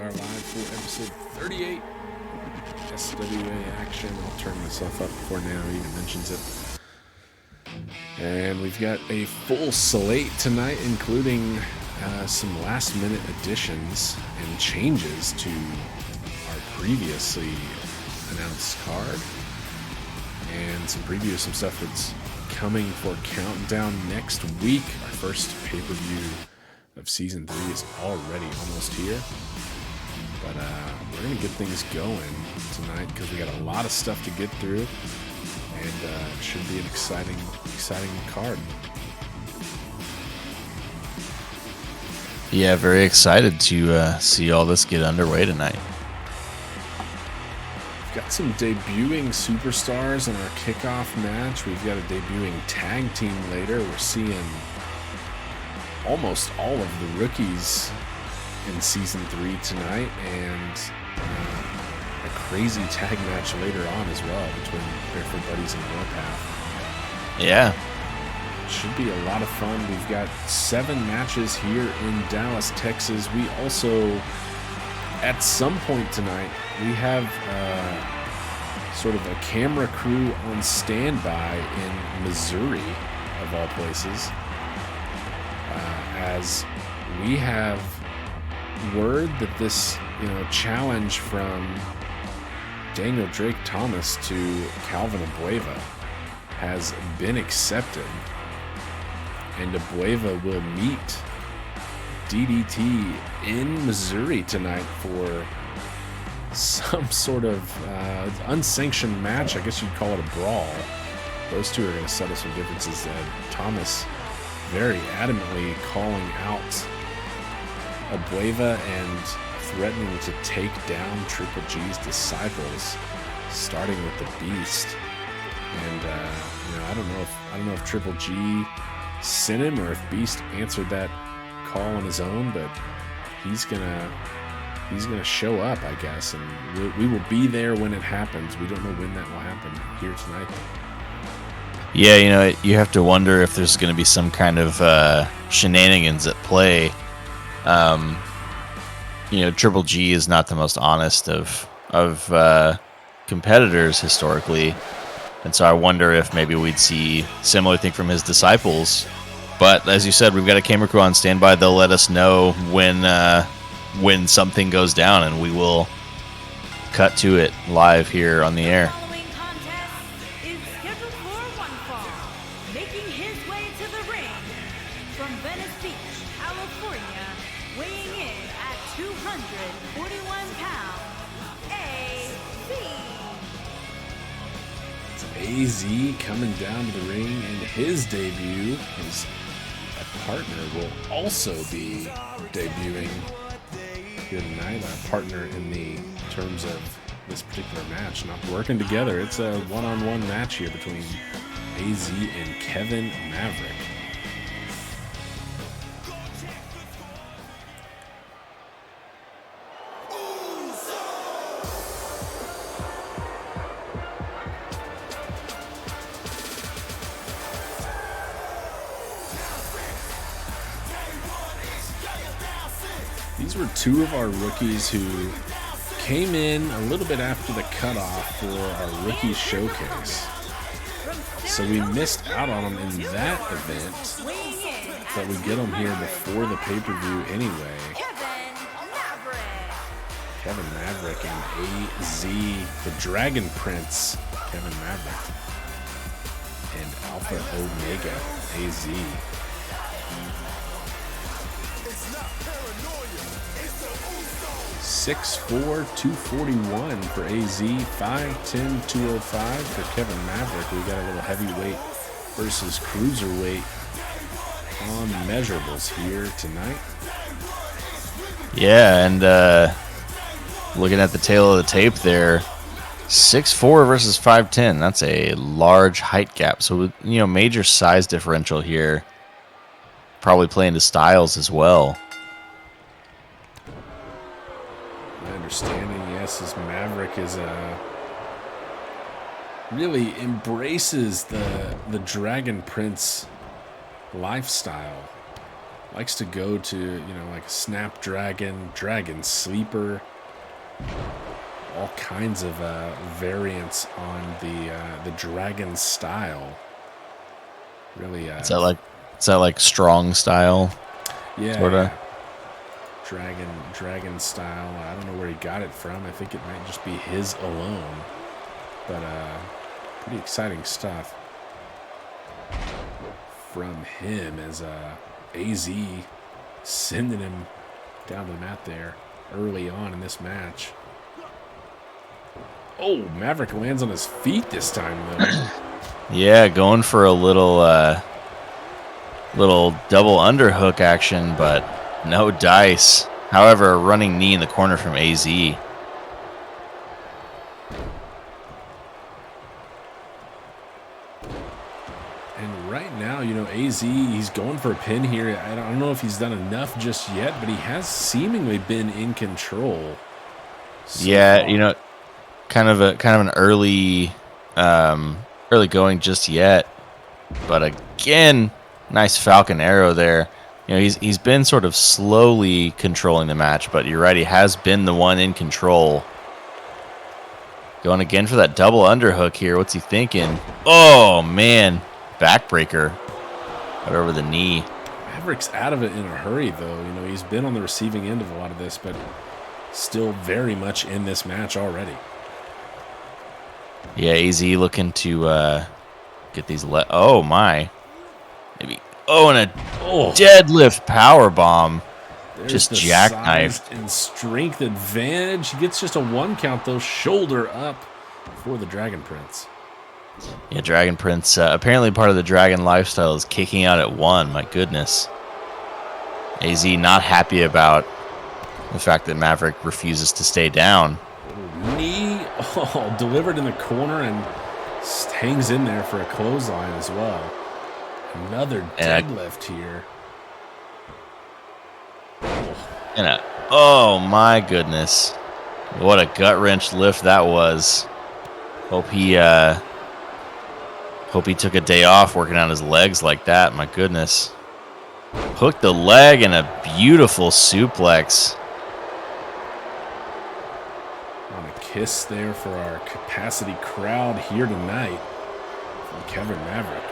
are live for episode 38. SWA action. I'll turn myself up before Nano even mentions it. And we've got a full slate tonight, including some last-minute additions and changes to our previously announced card, and some preview of some stuff that's coming for Countdown next week. Our first pay-per-view of Season 3 is already almost here. But we're going to get things going tonight because we got a lot of stuff to get through. And it should be an exciting card. Yeah, very excited to see all this get underway tonight. We've got some debuting superstars in our kickoff match. We've got a debuting tag team later. We're seeing almost all of the rookies in Season 3 tonight, and a crazy tag match later on as well between Barefoot Buddies and Warpath. Yeah. Should be a lot of fun. We've got 7 matches here in Dallas, Texas. We also, at some point tonight, we have sort of a camera crew on standby in Missouri, of all places, as we have word that this challenge from Daniel Drake Thomas to Calvin Abueva has been accepted, and Abueva will meet DDT in Missouri tonight for some sort of unsanctioned match. I guess you'd call it a brawl. Those two are going to settle some differences. Thomas very adamantly calling out Abueva and threatening to take down Triple G's disciples, starting with the Beast. And I don't know if Triple G sent him or if Beast answered that call on his own, but he's gonna show up, I guess, and we will be there when it happens. We don't know when that will happen here tonight. Yeah, you have to wonder if there's going to be some kind of shenanigans at play. Triple G is not the most honest of competitors historically, and so I wonder if maybe we'd see similar thing from his disciples. But as you said, we've got a camera crew on standby. They'll let us know when something goes down, and we will cut to it live here on the air. AZ coming down to the ring in his debut. His partner will also be debuting here tonight. Our partner in the terms of this particular match, not working together. It's a one-on-one match here between AZ and Kevin Maverick. These were two of our rookies who came in a little bit after the cutoff for our rookie showcase. So we missed out on them in that event, but we get them here before the pay-per-view anyway. Kevin Maverick and AZ, the Dragon Prince, Kevin Maverick, and Alpha Omega, AZ. 6'4", 241 for AZ, 5'10", 205 for Kevin Maverick. We got a little heavyweight versus cruiserweight on measurables here tonight. Yeah, and looking at the tail of the tape there, 6'4" versus 5'10". That's a large height gap. So, major size differential here. Probably playing to styles as well. Understanding, yes, as Maverick is really embraces the Dragon Prince lifestyle. Likes to go to, you know, like Snapdragon, Dragon Sleeper, all kinds of variants on the Dragon style. Really, Is that like strong style? yeah, Sorta. Dragon style. I don't know where he got it from. I think it might just be his alone, but pretty exciting stuff from him as AZ sending him down to the mat there early on in this match. Oh, Maverick lands on his feet this time, though. Yeah, going for a little double underhook action, but no dice. However, a running knee in the corner from AZ. And right now, you know, AZ, he's going for a pin here. I don't know if he's done enough just yet, but he has seemingly been in control. Yeah, you know, kind of an early going just yet, but again, nice Falcon arrow there. You know, he's been sort of slowly controlling the match, but you're right, he has been the one in control. Going again for that double underhook here. What's he thinking? Oh man, backbreaker right over the knee. Maverick's out of it in a hurry, though. You know, he's been on the receiving end of a lot of this, but still very much in this match already. Yeah, AZ looking to get these. Oh my, maybe. Oh, and a deadlift power bomb. There's Just the jackknifed. size and strength advantage. He gets just a 1 count, though. Shoulder up for the Dragon Prince. Yeah, Dragon Prince. Apparently, part of the Dragon lifestyle is kicking out at 1. My goodness. AZ not happy about the fact that Maverick refuses to stay down. Knee delivered in the corner and hangs in there for a clothesline as well. Another deadlift here. And oh my goodness, what a gut wrench lift that was. Hope he took a day off working on his legs like that. My goodness, hooked the leg and a beautiful suplex. On a kiss there for our capacity crowd here tonight from Kevin Maverick.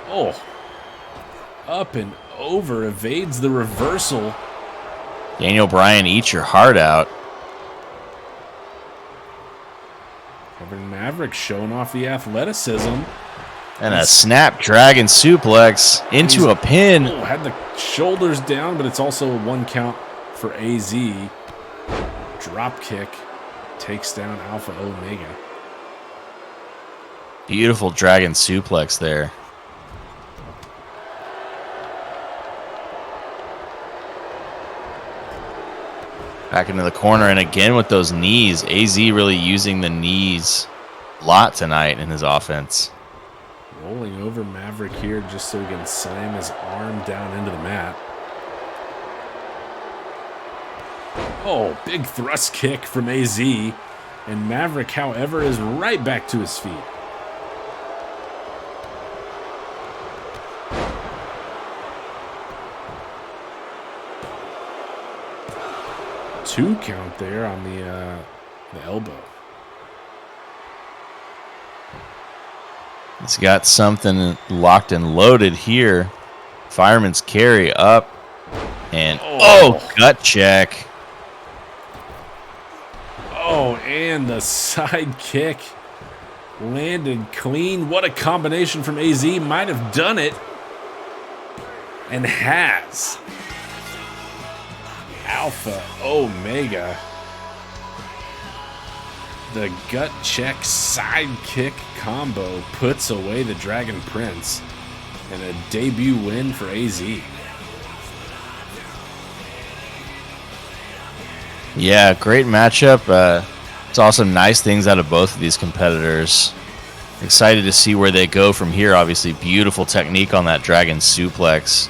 Oh, up and over, evades the reversal. Daniel Bryan, eat your heart out. Kevin Maverick showing off the athleticism. And a snapdragon suplex into a pin. Oh, had the shoulders down, but it's also a 1 count for AZ. Drop kick takes down Alpha Omega. Beautiful dragon suplex there. Back into the corner, and again with those knees. AZ really using the knees a lot tonight in his offense. Rolling over Maverick here just so he can slam his arm down into the mat. Oh, big thrust kick from AZ. And Maverick, however, is right back to his feet. Two count there on the elbow. He's got something locked and loaded here. Fireman's carry up. And, gut check. Oh, and the side kick landed clean. What a combination from AZ. Might have done it. And has. Alpha Omega. The gut check side kick combo puts away the Dragon Prince. And a debut win for AZ. Yeah, great matchup. Saw some nice things out of both of these competitors. Excited to see where they go from here. Obviously, beautiful technique on that dragon suplex.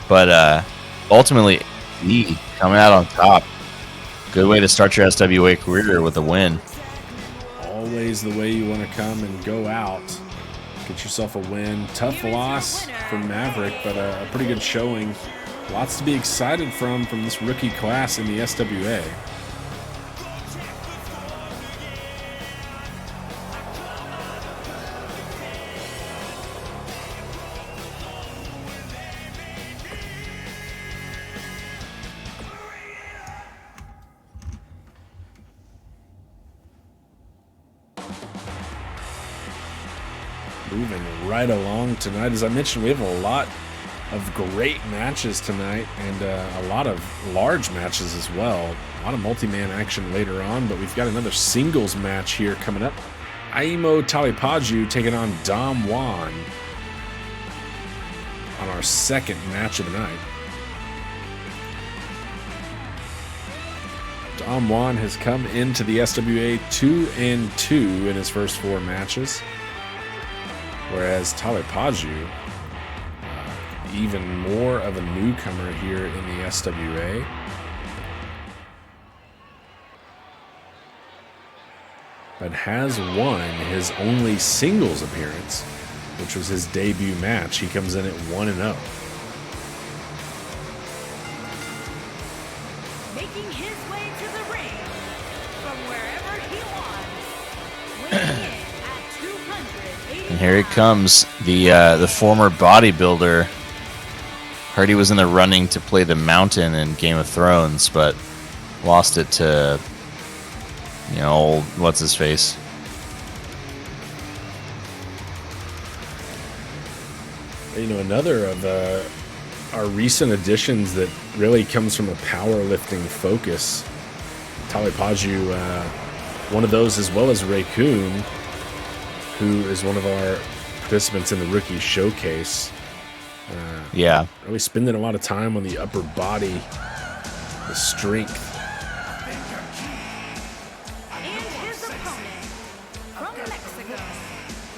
But ultimately, he coming out on top. Good way to start your SWA career with a win. Always the way you want to come and go out. You can Get yourself a win. Tough loss for Maverick, but a pretty good showing. Lots to be excited from this rookie class in the SWA. Moving right along tonight. As I mentioned, we have a lot of great matches tonight and a lot of large matches as well. A lot of multi-man action later on, but we've got another singles match here coming up. Aimo Talipaju taking on Dom Juan on our second match of the night. Dom Juan has come into the SWA 2-2 in his first 4 matches. Whereas Talipaju, even more of a newcomer here in the SWA. But has won his only singles appearance, which was his debut match. He comes in at 1-0. Making his way to the ring from wherever he wants. Weighing in at 280. And here he comes, the former bodybuilder. Heard he was in the running to play the Mountain in Game of Thrones, but lost it to, old what's his face. Another of our recent additions that really comes from a powerlifting focus. Talipaju, one of those, as well as Raycoon, who is one of our participants in the rookie showcase. Yeah. Really spending a lot of time on the upper body, the strength. And his opponent from Mexico,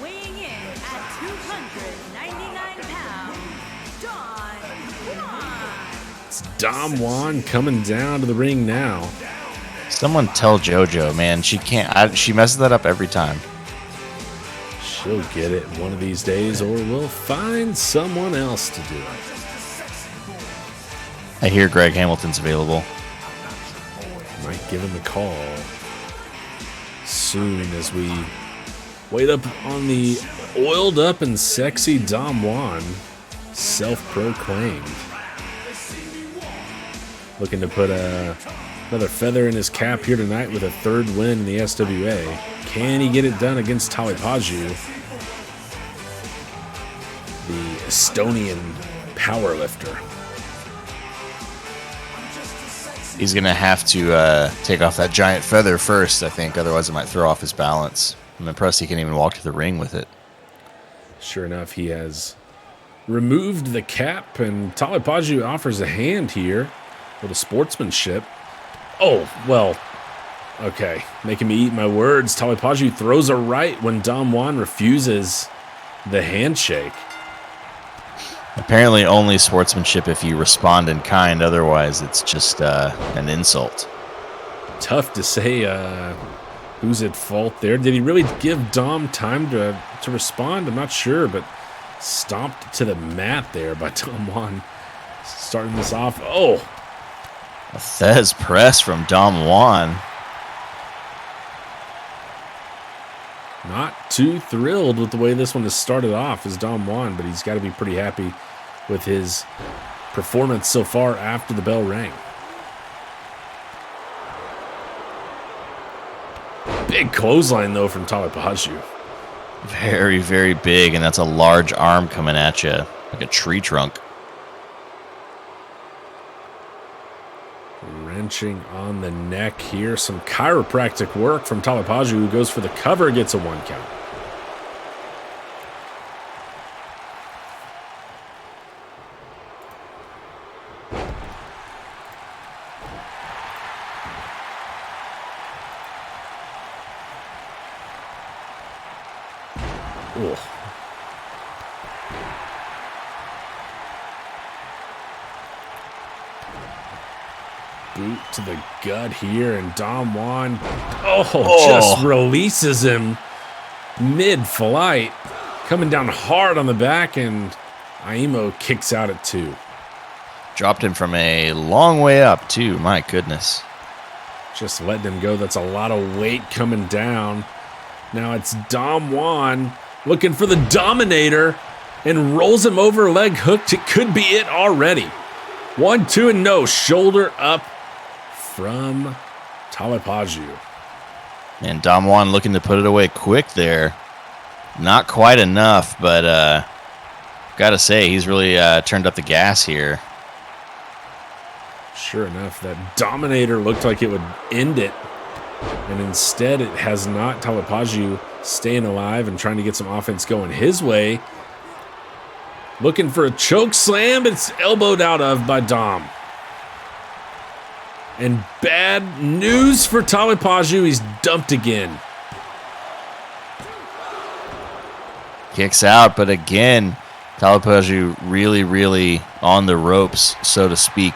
weighing in at 299 pounds, Don Juan. It's Dom Juan coming down to the ring now. Someone tell JoJo, man, she can't. She messes that up every time. She'll get it one of these days, or we'll find someone else to do it. I hear Greg Hamilton's available. Might give him a call soon as we wait up on the oiled up and sexy Dom Juan, self-proclaimed. Looking to put another feather in his cap here tonight with a 3rd win in the SWA. Can he get it done against Talipaju, the Estonian powerlifter? He's going to have to take off that giant feather first, I think. Otherwise, it might throw off his balance. I'm impressed he can even walk to the ring with it. Sure enough, he has removed the cap, and Talipaju offers a hand here with a sportsmanship. Oh, well, okay. Making me eat my words. Talipaju throws a right when Dom Juan refuses the handshake. Apparently only sportsmanship if you respond in kind. Otherwise, it's just an insult. Tough to say who's at fault there. Did he really give Dom time to respond? I'm not sure, but stomped to the mat there by Dom Juan. Starting this off. Oh! A Thez press from Dom Juan. Not too thrilled with the way this one has started off as Dom Juan, but he's got to be pretty happy with his performance so far after the bell rang. Big clothesline, though, from Talipaju. Very, very big, and that's a large arm coming at you, like a tree trunk. Wrenching on the neck here. Some chiropractic work from Talipaju, who goes for the cover, gets a 1 count. Oh. Boot to the gut here, and Dom Juan just releases him mid-flight. coming down hard on the back, and Aimo kicks out at 2. Dropped him from a long way up, too. My goodness. Just letting him go. That's a lot of weight coming down. Now it's Dom Juan looking for the Dominator and rolls him over, leg hooked. It could be it already. 1, 2, and no. Shoulder up from Talipaju. And Dom Juan looking to put it away quick there. Not quite enough, but got to say, he's really turned up the gas here. Sure enough, that Dominator looked like it would end it. And instead, it has not. Talipaju staying alive and trying to get some offense going his way. Looking for a choke slam. It's elbowed out of by Dom. And bad news for Talipaju. He's dumped again. Kicks out, but again, Talipaju really, really on the ropes, so to speak,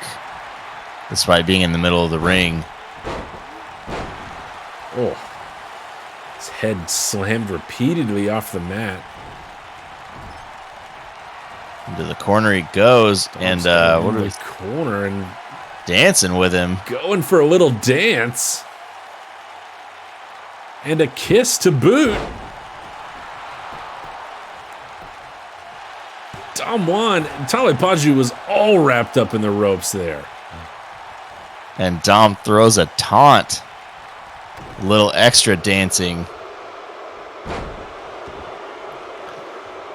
despite being in the middle of the ring. Oh, his head slammed repeatedly off the mat. Into the corner he goes, and what are we corner and dancing with him? Going for a little dance and a kiss to boot. Dom Juan, Talipaju was all wrapped up in the ropes there. And Dom throws a taunt. A little extra dancing.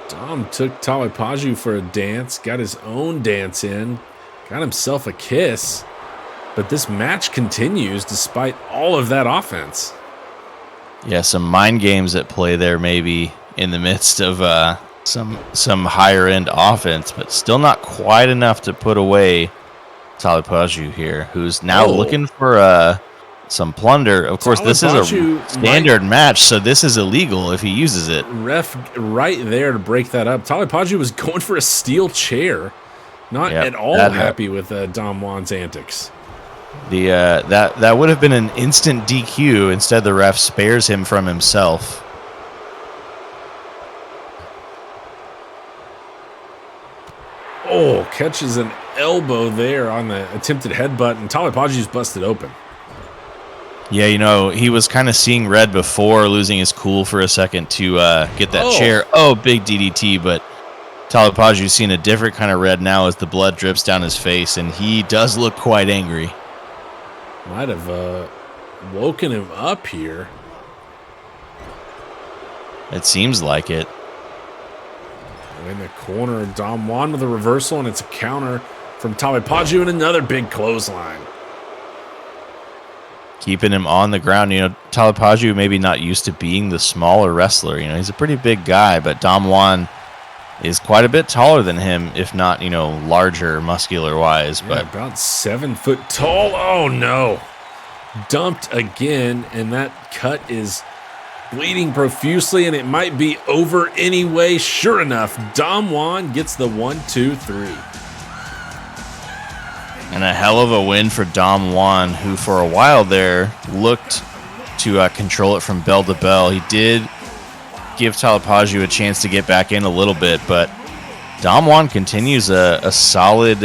Dom took Talipaju for a dance, got his own dance in, got himself a kiss. But this match continues despite all of that offense. Yeah, some mind games at play there maybe in the midst of some higher end offense, but still not quite enough to put away Talipaju here, who's now looking for some plunder. Of course, this is a standard match, so this is illegal if he uses it. Ref right there to break that up. Talipaju was going for a steel chair. Not at all happy with Dom Juan's antics. That would have been an instant DQ. Instead, the ref spares him from himself. Oh, catches an elbow there on the attempted headbutt, and Talipaju's busted open. Yeah, you know, he was kind of seeing red before losing his cool for a second to get that chair. Oh, big DDT, but Talipaju's seen a different kind of red now as the blood drips down his face, and he does look quite angry. Might have woken him up here. It seems like it. In the corner, Dom Juan with a reversal, and it's a counter from Talipaju and another big clothesline. Keeping him on the ground. You know, Talipaju maybe not used to being the smaller wrestler. You know, he's a pretty big guy, but Dom Juan is quite a bit taller than him, if not, you know, larger muscular-wise. But about 7 foot tall. Oh, no. Dumped again, and that cut is bleeding profusely, and it might be over anyway. Sure enough, Dom Juan gets the 1, 2, 3. And a hell of a win for Dom Juan, who for a while there looked to control it from bell to bell. He did give Talipaju a chance to get back in a little bit, but Dom Juan continues a solid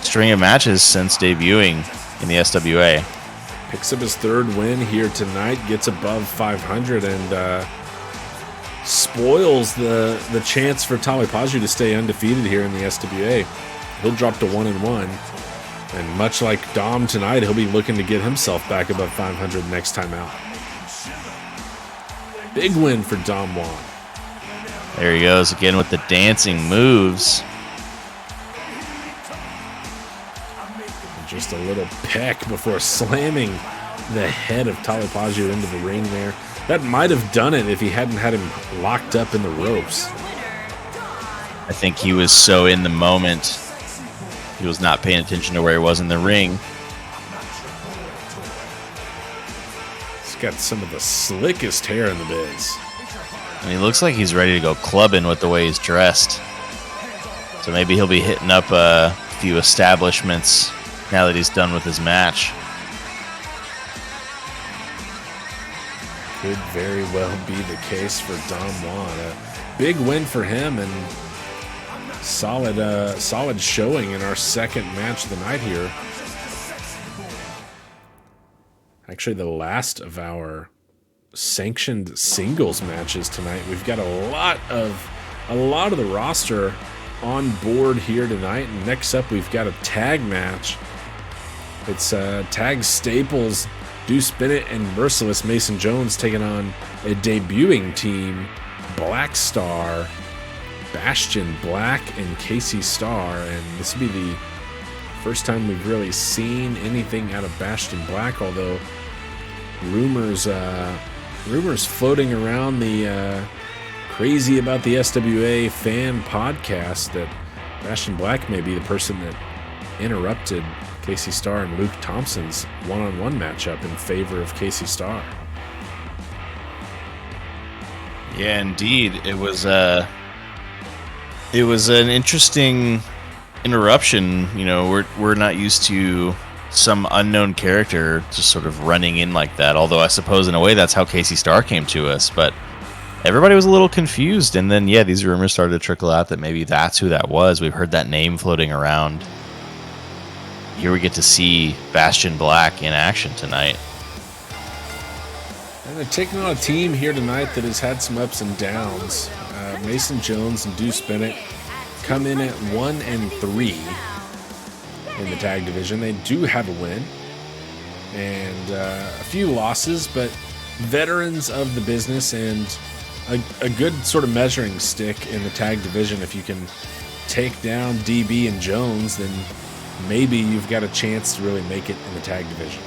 string of matches since debuting in the SWA. Picks up his third win here tonight, gets above 500, and spoils the chance for Talipaju to stay undefeated here in the SWA. He'll drop to 1-1, and much like Dom tonight, he'll be looking to get himself back above 500 next time out. Big win for Dom Juan. There he goes again with the dancing moves. Just a little peck before slamming the head of Talipaju into the ring there. That might have done it if he hadn't had him locked up in the ropes. I think he was so in the moment, he was not paying attention to where he was in the ring. He's got some of the slickest hair in the biz. And he looks like he's ready to go clubbing with the way he's dressed. So maybe he'll be hitting up a few establishments now that he's done with his match. Could very well be the case for Dom Juan. big win for him, and solid showing in our second match of the night here. Actually, the last of our sanctioned singles matches tonight. We've got a lot of the roster on board here tonight. And next up, we've got a tag match. It's tag staples Deuce Bennett and Merciless Mason Jones taking on a debuting team, Black Star, Bastion Black, and Casey Starr. And this will be the first time we've really seen anything out of Bastion Black, although rumors floating around the Crazy About the SWA fan podcast that Bastion Black may be the person that interrupted Casey Starr and Luke Thompson's one-on-one matchup in favor of Casey Starr. Yeah, indeed. It was an interesting interruption. You know, we're not used to some unknown character just sort of running in like that. Although I suppose in a way that's how Casey Starr came to us. But everybody was a little confused. And then, yeah, these rumors started to trickle out that maybe that's who that was. We've heard that name floating around. Here we get to see Bastion Black in action tonight. And they're taking on a team here tonight that has had some ups and downs. Mason Jones and Deuce Bennett come in at 1-3 in the tag division. They do have a win and a few losses, but veterans of the business and a good sort of measuring stick in the tag division. If you can take down DB and Jones, then maybe you've got a chance to really make it in the tag division.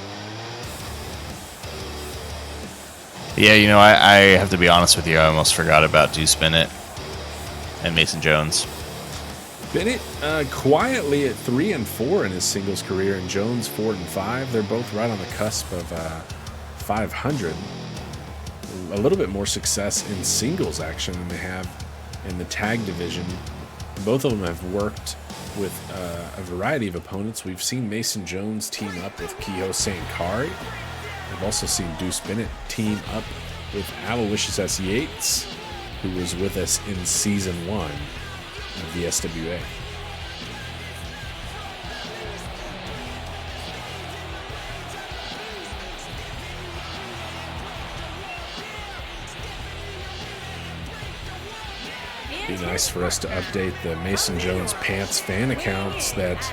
Yeah, you know, I have to be honest with you. I almost forgot about Deuce Bennett and Mason Jones. Bennett quietly at 3-4 in his singles career, and Jones 4-5. They're both right on the cusp of 500. A little bit more success in singles action than they have in the tag division. Both of them have worked with a variety of opponents. We've seen Mason Jones team up with Kiyo Sankari. We've also seen Deuce Bennett team up with Aloysius S. Yates, who was with us in Season 1 of the SWA. Be nice for us to update the Mason Jones Pants fan accounts that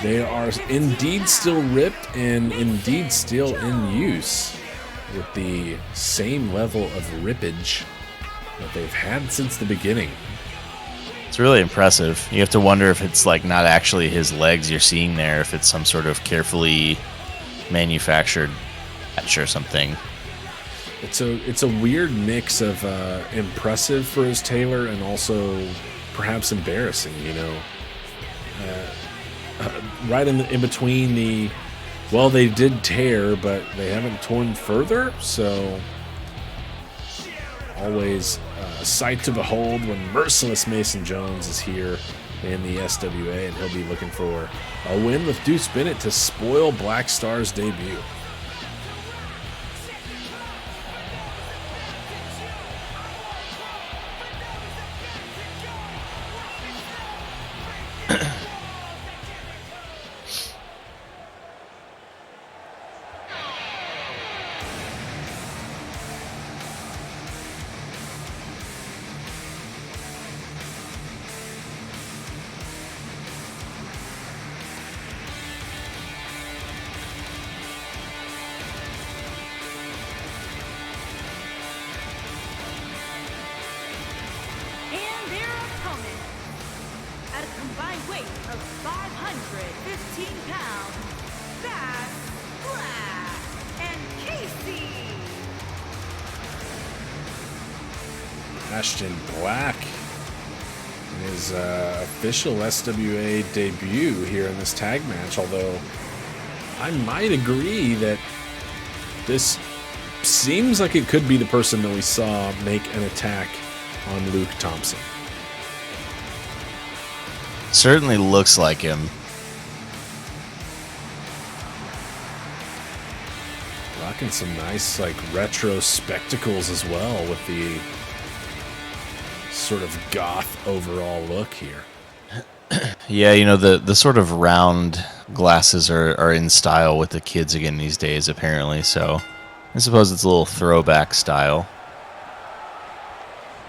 they are indeed still ripped and indeed still in use with the same level of rippage that they've had since the beginning. It's really impressive. You have to wonder if it's like not actually his legs you're seeing there, if it's some sort of carefully manufactured patch or something. It's a weird mix of impressive for his tailor and also perhaps embarrassing, you know. Right in between the, well, they did tear, but they haven't torn further, so always a sight to behold when Merciless Mason Jones is here in the SWA, and he'll be looking for a win with Deuce Bennett to spoil Black Star's debut. Bastion Black in his official SWA debut here in this tag match, although I might agree that this seems like it could be the person that we saw make an attack on Luke Thompson. Certainly looks like him. Rocking some nice, like, retro spectacles as well with the sort of goth overall look here. Yeah, you know, the sort of round glasses are in style with the kids again these days, apparently. So I suppose it's a little throwback style.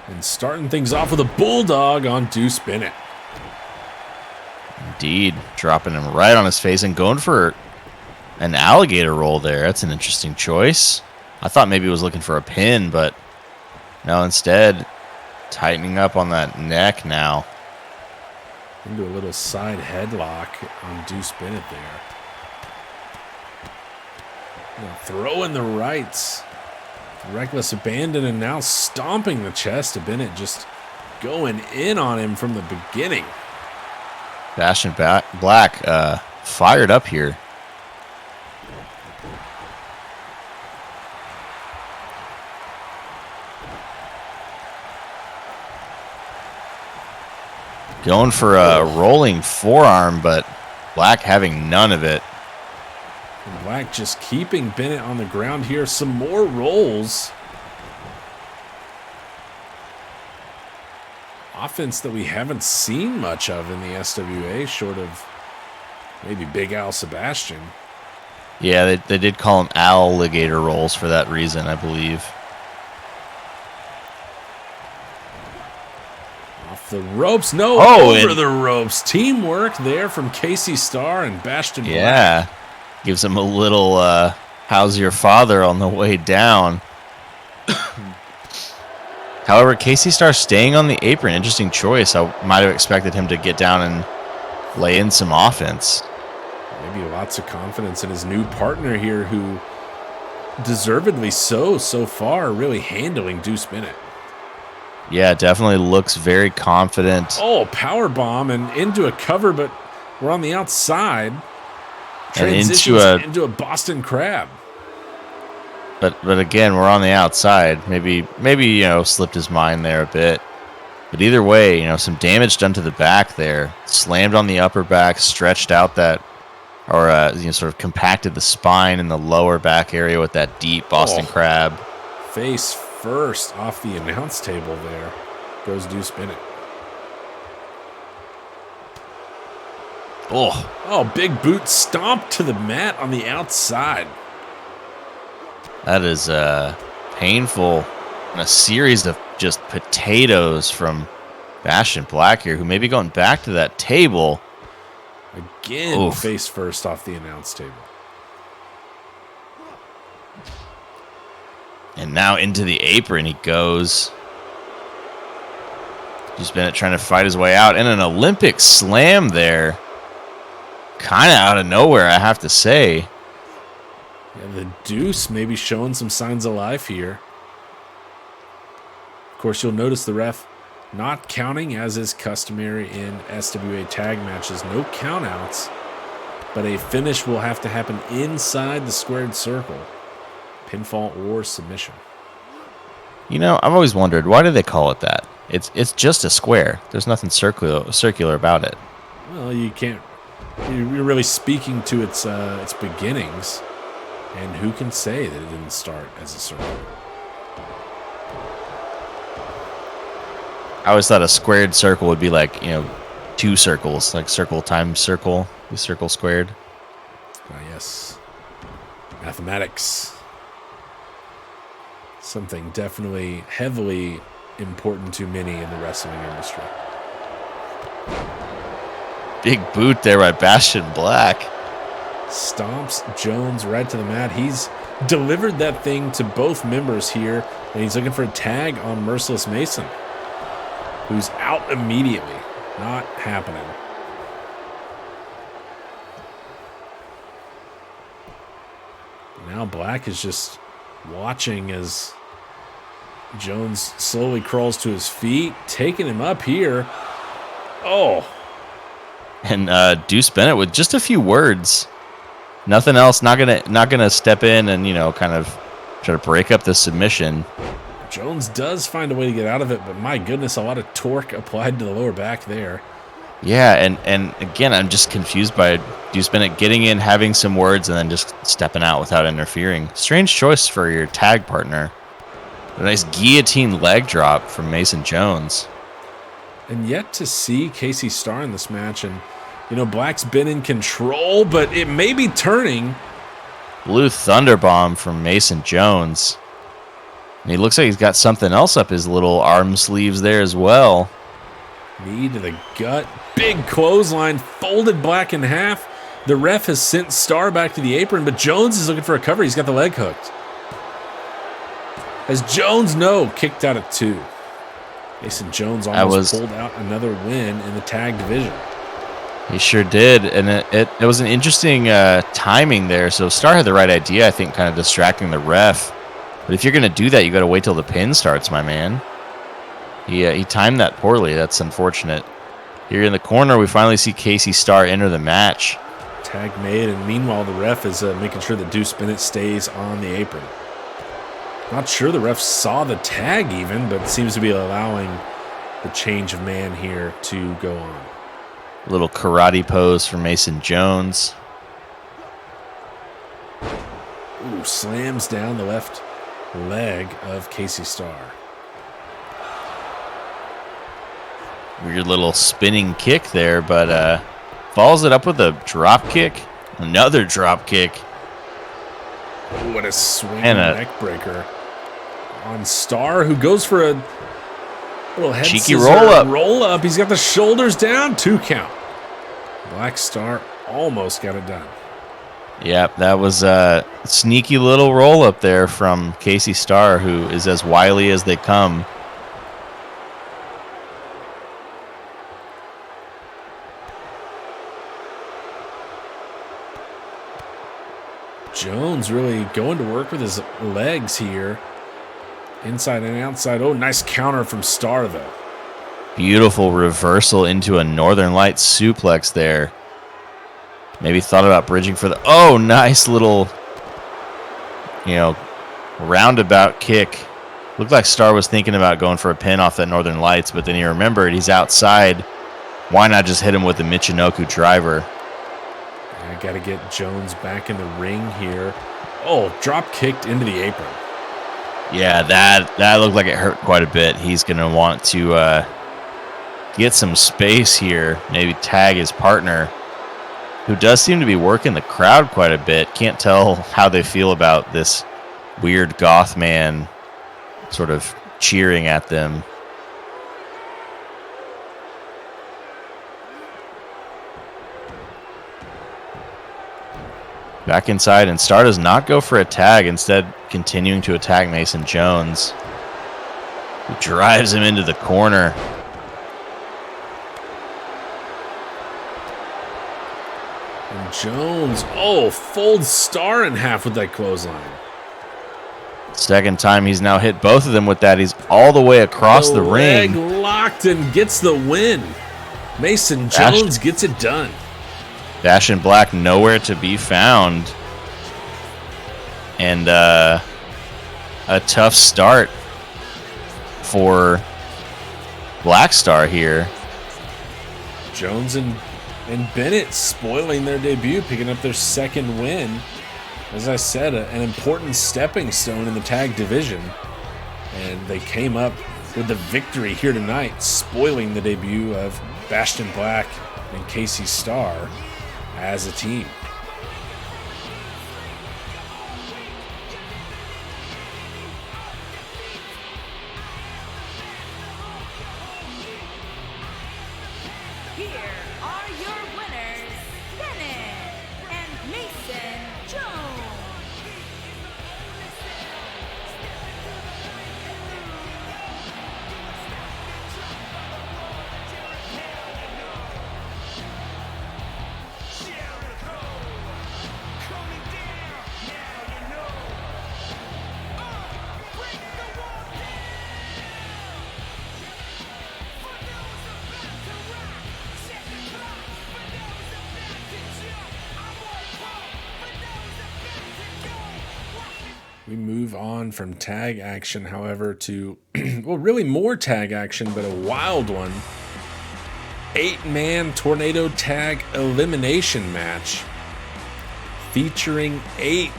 And starting things off with a bulldog on Deuce Bennett. Indeed, dropping him right on his face and going for an alligator roll there. That's an interesting choice. I thought maybe he was looking for a pin, but no, instead tightening up on that neck now. Into a little side headlock on Deuce Bennett there. Throwing the rights. Reckless abandon, and now stomping the chest of Bennett, just going in on him from the beginning. Bastion Black fired up here. Going for a rolling forearm, but Black having none of it. And Black just keeping Bennett on the ground here. Some more rolls. Offense that we haven't seen much of in the SWA, short of maybe Big Al Sebastian. Yeah, they did call them alligator rolls for that reason, I believe. Off the ropes. No, over the ropes. Teamwork there from Casey Starr and Bastion Black. Yeah. Gives him a little, how's your father on the way down. However, Casey Starr staying on the apron. Interesting choice. I might have expected him to get down and lay in some offense. Maybe lots of confidence in his new partner here, who deservedly so far, really handling Deuce Bennett. Yeah, definitely looks very confident. Oh, power bomb and into a cover, but we're on the outside. And Transitions into a Boston Crab. But again, we're on the outside. Maybe slipped his mind there a bit. But either way, some damage done to the back there. Slammed on the upper back, stretched out that, or sort of compacted the spine in the lower back area with that deep Boston Crab. Face first off the announce table there goes Deuce Bennett. Oh, big boot stomp to the mat on the outside. That is painful. And a series of just potatoes from Bastion Black here, who may be going back to that table. Again, face first off the announce table. And now into the apron he goes. He's been trying to fight his way out. And an Olympic slam there. Kind of out of nowhere, I have to say. Yeah, the Deuce maybe showing some signs of life here. Of course, you'll notice the ref not counting, as is customary in SWA tag matches. No countouts, but a finish will have to happen inside the squared circle. Pinfall or submission. I've always wondered, why do they call it that? It's just a square. There's nothing circular about it. Well, you can't. You're really speaking to its beginnings, and who can say that it didn't start as a circle? I always thought a squared circle would be like, two circles, like circle times circle, the circle squared. Yes. Mathematics. Something definitely heavily important to many in the wrestling industry. Big boot there by Bastion Black. Stomps Jones right to the mat. He's delivered that thing to both members here, and he's looking for a tag on Merciless Mason, who's out immediately. Not happening. Now Black is just watching as Jones slowly crawls to his feet, taking him up here. Oh. And Deuce Bennett with just a few words. Nothing else. Not gonna step in and kind of try to break up the submission. Jones does find a way to get out of it, but my goodness, a lot of torque applied to the lower back there. Yeah, and again, I'm just confused by Deuce Bennett getting in, having some words, and then just stepping out without interfering. Strange choice for your tag partner. A nice guillotine leg drop from Mason Jones. And yet to see Casey Starr in this match. And, you know, Black's been in control, but it may be turning. Blue Thunderbomb from Mason Jones. And he looks like he's got something else up his little arm sleeves there as well. Knee to the gut. Big clothesline. Folded Black in half. The ref has sent Starr back to the apron, but Jones is looking for a cover. He's got the leg hooked. As Jones, kicked out at 2. Mason Jones almost pulled out another win in the tag division. He sure did, and it was an interesting timing there. So Starr had the right idea, I think, kind of distracting the ref. But if you're going to do that, you got to wait till the pin starts, my man. He timed that poorly. That's unfortunate. Here in the corner, we finally see Casey Starr enter the match. Tag made, and meanwhile, the ref is making sure that Deuce Bennett stays on the apron. Not sure the ref saw the tag even, but seems to be allowing the change of man here to go on. Little karate pose for Mason Jones. Ooh, slams down the left leg of Casey Starr. Weird little spinning kick there, but follows it up with a drop kick. Another drop kick. Ooh, what a swing And a neck breaker on Starr, who goes for a little head cheeky scissor roll-up. Roll up. He's got the shoulders down. 2 count. Black Star almost got it done. Yep, that was a sneaky little roll up there from Casey Starr, who is as wily as they come. Jones really going to work with his legs here. Inside and outside. Oh, nice counter from Starr, though. Beautiful reversal into a Northern Lights suplex there. Maybe thought about bridging for the... Oh, nice little, roundabout kick. Looked like Starr was thinking about going for a pin off that Northern Lights, but then he remembered he's outside. Why not just hit him with the Michinoku driver? I got to get Jones back in the ring here. Oh, drop kicked into the apron. Yeah, that looked like it hurt quite a bit. He's going to want to get some space here, maybe tag his partner, who does seem to be working the crowd quite a bit. Can't tell how they feel about this weird goth man sort of cheering at them. Back inside, and Starr does not go for a tag, instead continuing to attack Mason Jones, who drives him into the corner. And Jones, folds Starr in half with that clothesline. Second time he's now hit both of them with that. He's all the way across the leg ring. Locked and gets the win. Mason Jones gets it done. Bastion Black nowhere to be found. And a tough start for Black Star here. Jones and Bennett spoiling their debut, picking up their second win. As I said, an important stepping stone in the tag division. And they came up with the victory here tonight, spoiling the debut of Bastion Black and Casey Starr as a team. Here are your winners, Bennett and Mason Jones. We move on from tag action, however, to, well, really more tag action, but a wild one. 8-man tornado tag elimination match featuring 8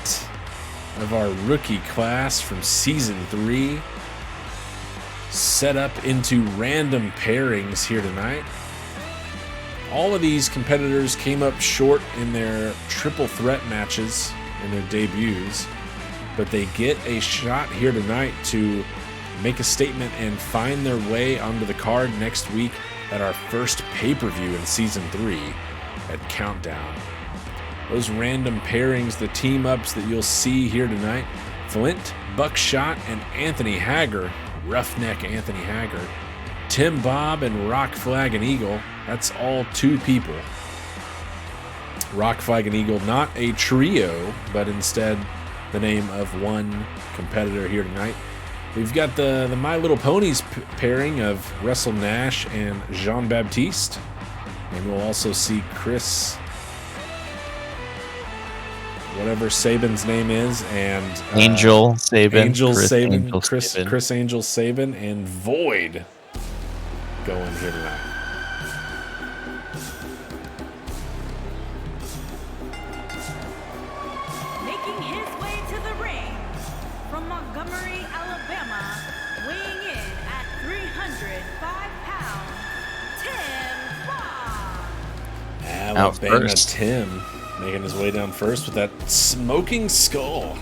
of our rookie class from season 3. set up into random pairings here tonight. All of these competitors came up short in their triple threat matches in their debuts, but they get a shot here tonight to make a statement and find their way onto the card next week at our first pay-per-view in Season 3 at Countdown. Those random pairings, the team-ups that you'll see here tonight, Flint, Buckshot, and Anthony Hager, Roughneck Anthony Hager, Tim Bob, and Rock Flag and Eagle. That's all 2 people. Rock Flag and Eagle, not a trio, but instead the name of one competitor here tonight. We've got the My Little Ponies pairing of Russell Nash and Jean-Baptiste. And we'll also see Chris, whatever Saban's name is, and Angel Saban. Chris Angel Saban, and Void going here tonight. Making his way to the ring from Montgomery, Alabama, weighing in at 305 pounds, Tim Bob. Alabama Tim making his way down first with that smoking skull.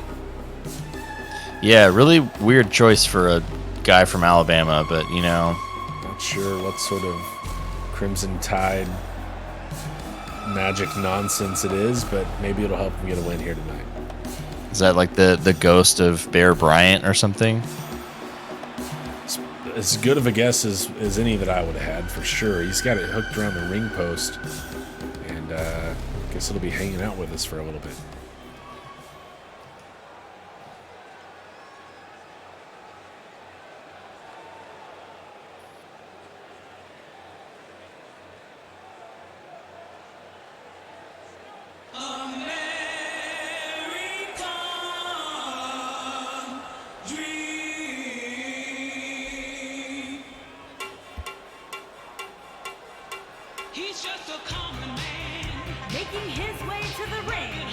Yeah, really weird choice for a guy from Alabama, but you know. Not sure what sort of Crimson Tide magic nonsense it is, but maybe it'll help him get a win here tonight. Is that like the ghost of Bear Bryant or something? It's as good of a guess as any that I would have had, for sure. He's got it hooked around the ring post, and I guess it'll be hanging out with us for a little bit. Making his way to the ring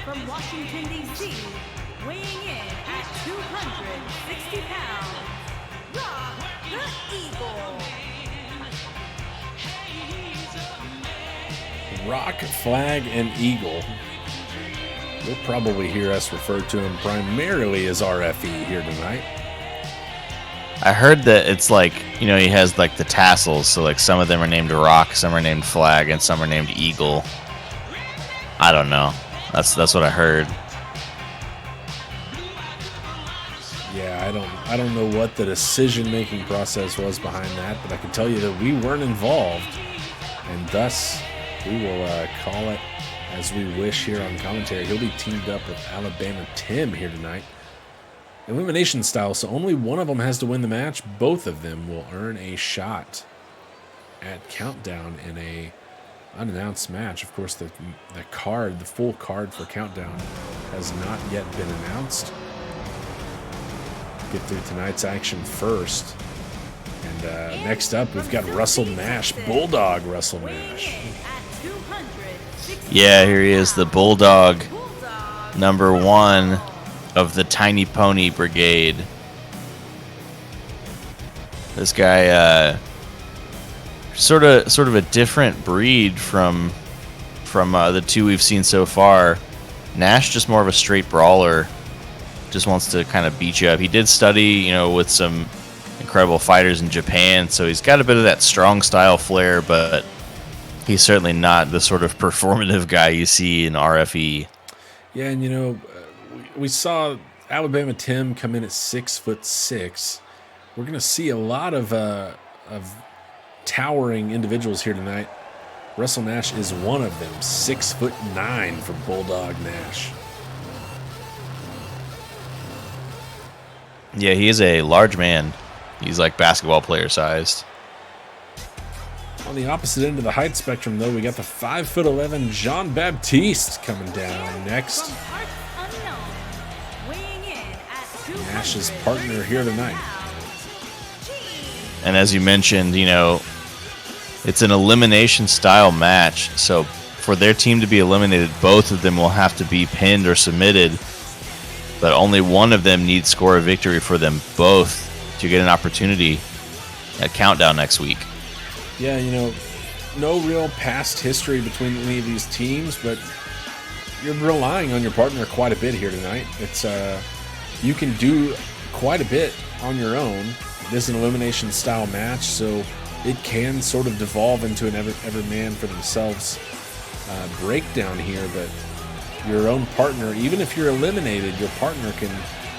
from Washington, D.C., weighing in at 260 pounds, Rock the Eagle. Rock, Flag, and Eagle. You'll probably hear us refer to him primarily as RFE here tonight. I heard that it's like, you know, he has like the tassels, so like some of them are named Rock, some are named Flag, and some are named Eagle. I don't know. That's what I heard. Yeah, I don't know what the decision-making process was behind that, but I can tell you that we weren't involved, and thus we will call it as we wish here on commentary. He'll be teamed up with Alabama Tim here tonight. Elimination style, so only one of them has to win the match. Both of them will earn a shot at Countdown in a unannounced match. Of course, the full card for Countdown has not yet been announced. Get through tonight's action first. And next up, we've got Russell Nash, Bulldog Russell Nash. Yeah, here he is, the Bulldog, number 1 of the Tiny Pony Brigade. This guy, sort of a different breed from the 2 we've seen so far. Nash just more of a straight brawler, just wants to kind of beat you up. He did study, you know, with some incredible fighters in Japan, so he's got a bit of that strong style flair, but he's certainly not the sort of performative guy you see in RFE. Yeah, and you know, we saw Alabama Tim come in at 6'6". We're going to see a lot of towering individuals here tonight. Russell Nash is one of them, 6'9" for Bulldog Nash. Yeah, he is a large man. He's like basketball player sized. On the opposite end of the height spectrum, though, we got the 5'11" Jean-Baptiste coming down next. Nash's partner here tonight. And as you mentioned, you know, it's an elimination style match. So for their team to be eliminated, both of them will have to be pinned or submitted. But only one of them needs score a victory for them both to get an opportunity at Countdown next week. Yeah, no real past history between any of these teams, but you're relying on your partner quite a bit here tonight. It's you can do quite a bit on your own. It is an elimination style match, so it can sort of devolve into an every man for themselves breakdown here, but your own partner, even if you're eliminated, your partner can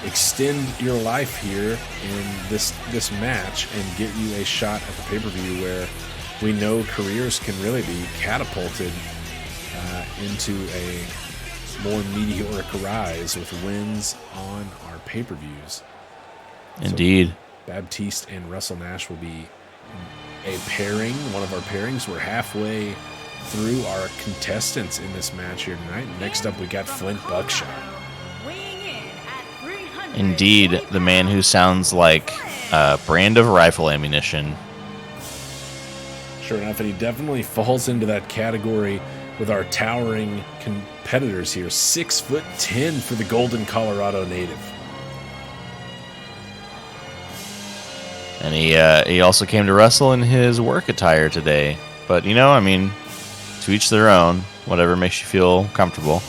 extend your life here in this match and get you a shot at the pay-per-view where we know careers can really be catapulted into a more meteoric rise with wins on our pay-per-views. Indeed. So Baptiste and Russell Nash will be a pairing, one of our pairings. We're halfway through our contestants in this match here tonight. Next up, we got Flint Buckshot. Indeed, the man who sounds like a brand of rifle ammunition. Sure enough, and he definitely falls into that category with our towering competitors here. 6'10" for the Golden, Colorado native. And he also came to wrestle in his work attire today. But, to each their own. Whatever makes you feel comfortable.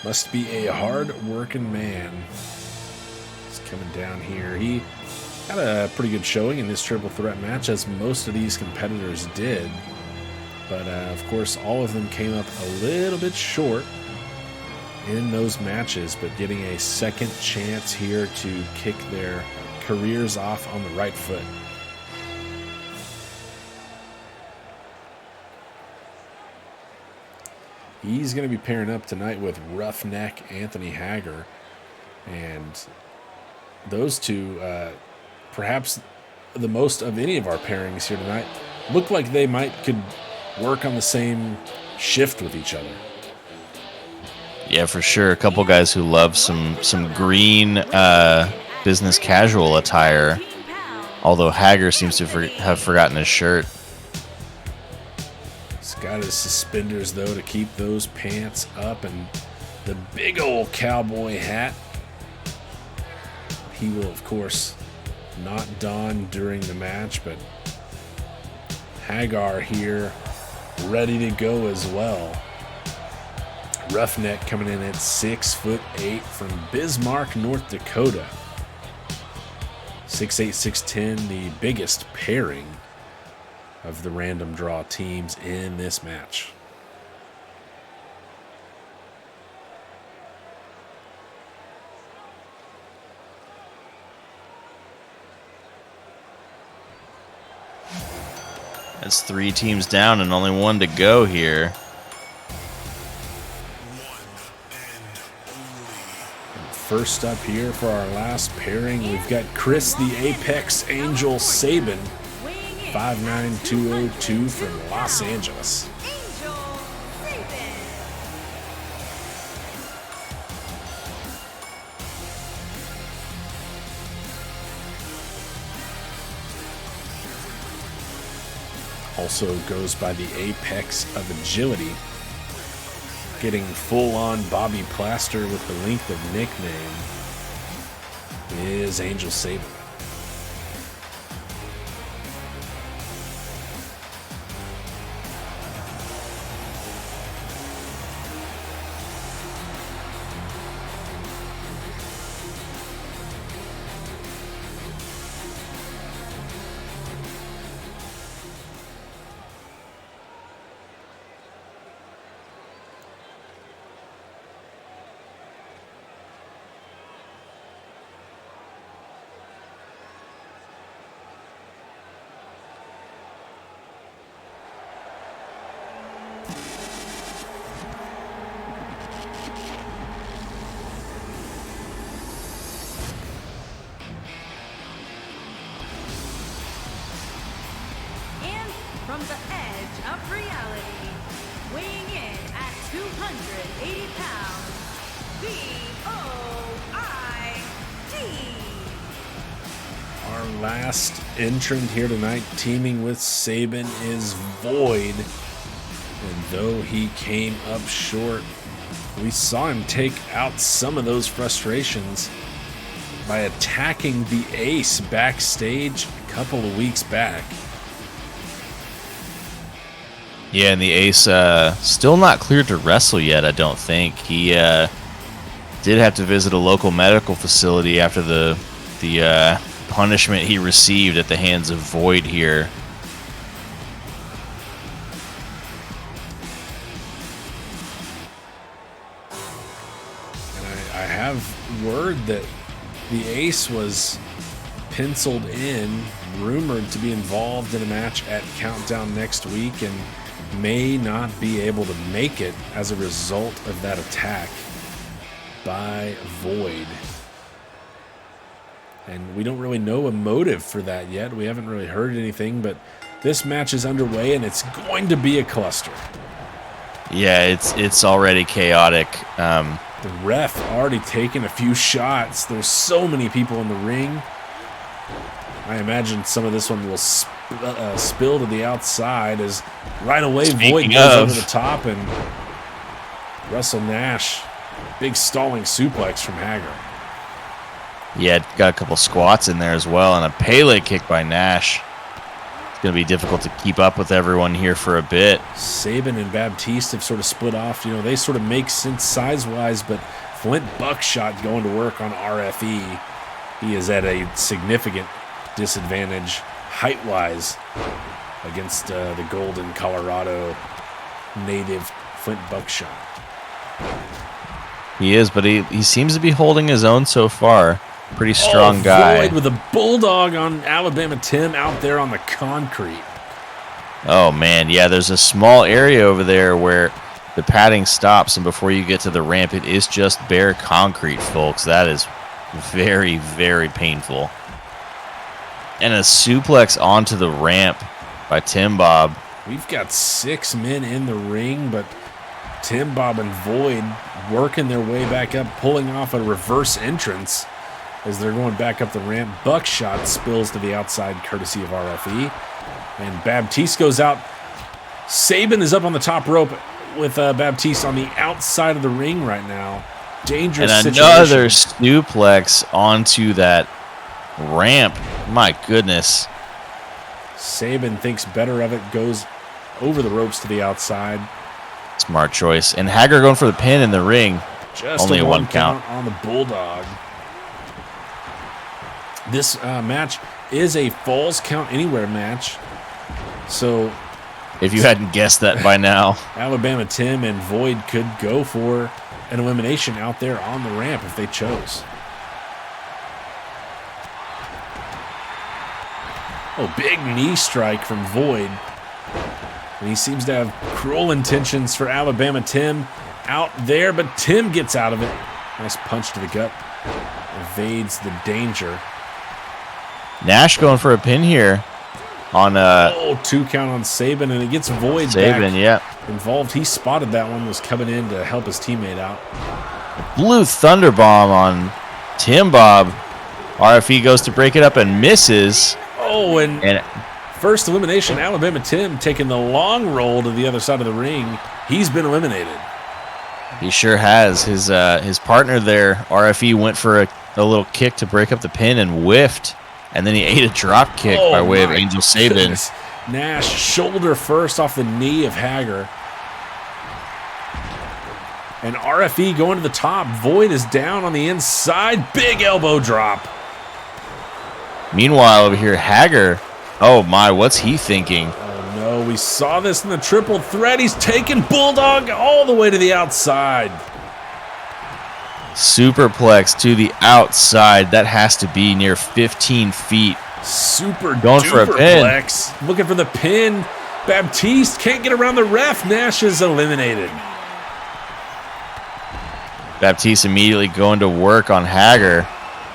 Must be a hard-working man. He's coming down here. He had a pretty good showing in this triple threat match, as most of these competitors did. But, of course, all of them came up a little bit short in those matches, but getting a second chance here to kick their careers off on the right foot. He's going to be pairing up tonight with Roughneck Anthony Hager. And those two, perhaps the most of any of our pairings here tonight, look like they could work on the same shift with each other. Yeah, for sure. A couple guys who love some green business casual attire. Although Hager seems to have forgotten his shirt. He's got his suspenders, though, to keep those pants up, and the big old cowboy hat. He will, of course, not don during the match, but Hagar here ready to go as well. Roughneck coming in at 6'8" from Bismarck, North Dakota. 6'8", 6'10", the biggest pairing of the random draw teams in this match. That's 3 teams down and only 1 to go here. First up here for our last pairing, we've got Chris the Apex Angel Sabin, 5'9", 202 from Los Angeles. Also goes by the Apex of Agility. Getting full-on Bobby Plaster with the length of nickname is Angel Sabin. From the edge of reality, weighing in at 280 pounds, VOID. Our last entrant here tonight, teaming with Sabin, is Void. And though he came up short we saw him take out some of those frustrations by attacking the Ace backstage a couple of weeks back. Yeah, and the Ace still not cleared to wrestle yet, I don't think. He did have to visit a local medical facility after the punishment he received at the hands of Void here. And I have word that the Ace was penciled in, rumored to be involved in a match at Countdown next week, and may not be able to make it as a result of that attack by Void. And we don't really know a motive for that yet. We haven't really heard anything, but this match is underway and it's going to be a cluster. Yeah, it's already chaotic. The ref already taken a few shots. There's so many people in the ring. I imagine some of this one will spill to the outside as right away Void goes over the top and Russell Nash, big stalling suplex from Hager. Yeah, got a couple squats in there as well, and a Pele kick by Nash. It's going to be difficult to keep up with everyone here for a bit. Sabin and Baptiste have sort of split off. You know, they sort of make sense size-wise, but Flint Buckshot going to work on RFE. He is at a significant disadvantage height-wise against the Golden Colorado native Flint Buckshot. He is, but he seems to be holding his own so far. Pretty strong guy. Void with a bulldog on Alabama Tim out there on the concrete. Oh, man. Yeah, there's a small area over there where the padding stops, and before you get to the ramp, it is just bare concrete, folks. That is very, very painful. And a suplex onto the ramp by Tim Bob. We've got 6 men in the ring, but Tim Bob and Void working their way back up, pulling off a reverse entrance as they're going back up the ramp. Buckshot spills to the outside courtesy of RFE. And Baptiste goes out. Sabin is up on the top rope with Baptiste on the outside of the ring right now. Dangerous and situation. Another suplex onto that ramp. My goodness. Sabin thinks better of it, goes over the ropes to the outside. Smart choice. And Hager going for the pin in the ring. Just only a one count on the Bulldog. This match is a Falls Count Anywhere match. So if you hadn't guessed that by now. Alabama Tim and Void could go for an elimination out there on the ramp if they chose. Oh, big knee strike from Void. And he seems to have cruel intentions for Alabama Tim out there, but Tim gets out of it. Nice punch to the gut. Evades the danger. Nash going for a pin here on 2 count on Sabin, and it gets Void Sabin, back involved. He spotted that one, was coming in to help his teammate out. Blue Thunderbomb on Tim Bob. RFE goes to break it up and misses. Oh, and first elimination, Alabama Tim taking the long roll to the other side of the ring. He's been eliminated. He sure has. His partner there, RFE, went for a little kick to break up the pin and whiffed. And then he ate a drop kick by way of Angel Sabin. Goodness. Nash shoulder first off the knee of Hager. And RFE going to the top. Void is down on the inside. Big elbow drop. Meanwhile, over here, Hager. Oh, my, what's he thinking? Oh, no. We saw this in the triple threat. He's taking Bulldog all the way to the outside. Superplex to the outside. That has to be near 15 feet. Super going for a pin. Plex. Looking for the pin. Baptiste can't get around the ref. Nash is eliminated. Baptiste immediately going to work on Hager.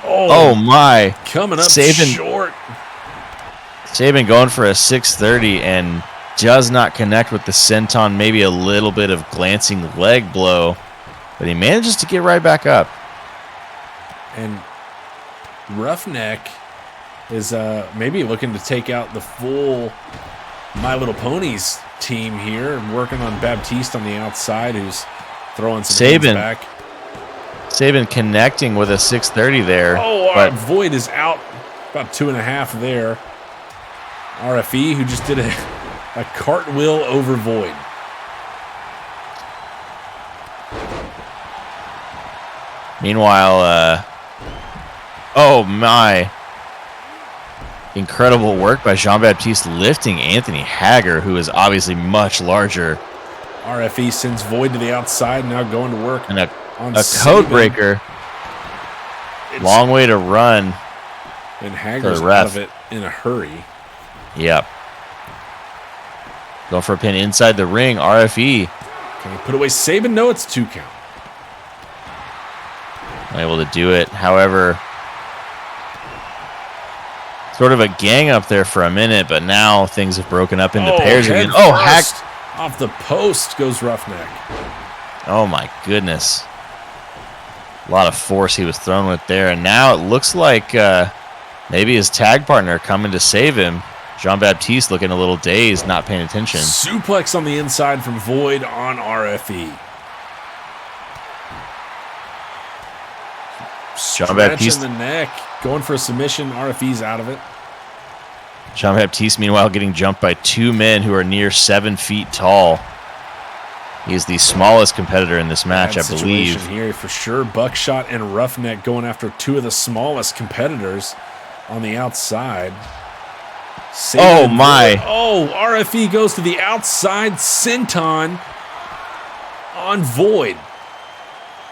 Oh my. Coming up short. Sabin going for a 630 and does not connect with the senton. Maybe a little bit of glancing leg blow. But he manages to get right back up. And Roughneck is maybe looking to take out the full My Little Ponies team here, working on Baptiste on the outside, who's Throwing some hands Saban. back. Saban connecting with a 630 there. Oh, but Void is out about 2.5 there. RFE, who just did a cartwheel over Void. Meanwhile, oh my. Incredible work by Jean-Baptiste lifting Anthony Hager, who is obviously much larger. RFE sends Void to the outside, now going to work. And a on code Saban. breaker. Long way to run. And Hager's ref. out of it in a hurry. Yep. Going for a pin inside the ring. RFE. Can he put away Saban? No, it's 2 count. Able to do it. However, sort of a gang up there for a minute, but now things have broken up into pairs head again. Oh, first. Hack. Off the post goes Roughneck. Oh, my goodness. A lot of force he was thrown with there. And now it looks like maybe his tag partner coming to save him. Jean-Baptiste looking a little dazed, not paying attention. Suplex on the inside from Void on RFE. Jean-Baptiste. Stretching the neck. Going for a submission. RFE's out of it. Jean-Baptiste, meanwhile, getting jumped by 2 men who are near 7 feet tall. He is the smallest competitor in this match, Bad I believe. situation here for sure. Buckshot and Roughneck going after 2 of the smallest competitors on the outside. Oh, my. Oh, RFE goes to the outside. Senton on Void.